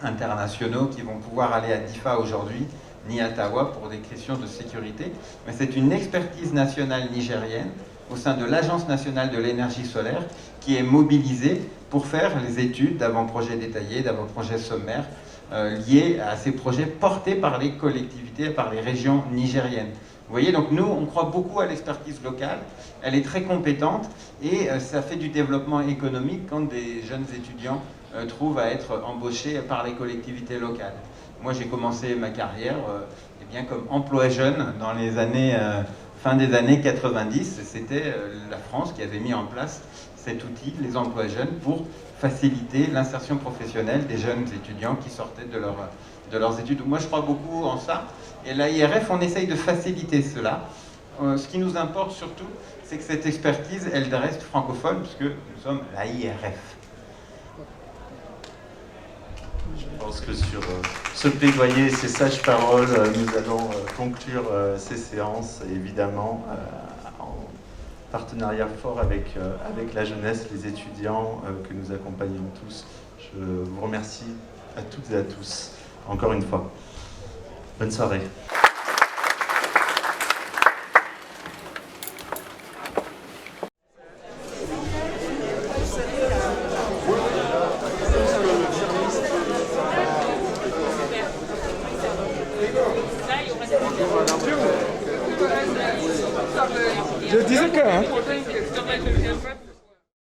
internationaux qui vont pouvoir aller à Difa aujourd'hui, ni à Tawa pour des questions de sécurité, mais c'est une expertise nationale nigérienne au sein de l'Agence nationale de l'énergie solaire qui est mobilisée pour faire les études d'avant-projet détaillés, d'avant-projet sommaires liés à ces projets portés par les collectivités, par les régions nigériennes. Vous voyez, donc nous, on croit beaucoup à l'expertise locale, elle est très compétente et ça fait du développement économique quand des jeunes étudiants trouvent à être embauchés par les collectivités locales. Moi, j'ai commencé ma carrière comme emploi jeune dans les années, fin des années 90. C'était la France qui avait mis en place cet outil, les emplois jeunes, pour faciliter l'insertion professionnelle des jeunes étudiants qui sortaient de leurs études. Moi, je crois beaucoup en ça. Et l'AIRF, on essaye de faciliter cela. Ce qui nous importe surtout, c'est que cette expertise, elle reste francophone, puisque nous sommes l'AIRF. Je pense que sur ce plaidoyer, ces sages paroles, nous allons conclure ces séances, évidemment en partenariat fort avec la jeunesse, les étudiants que nous accompagnons tous. Je vous remercie à toutes et à tous, encore une fois. Bonne soirée. Je disais que...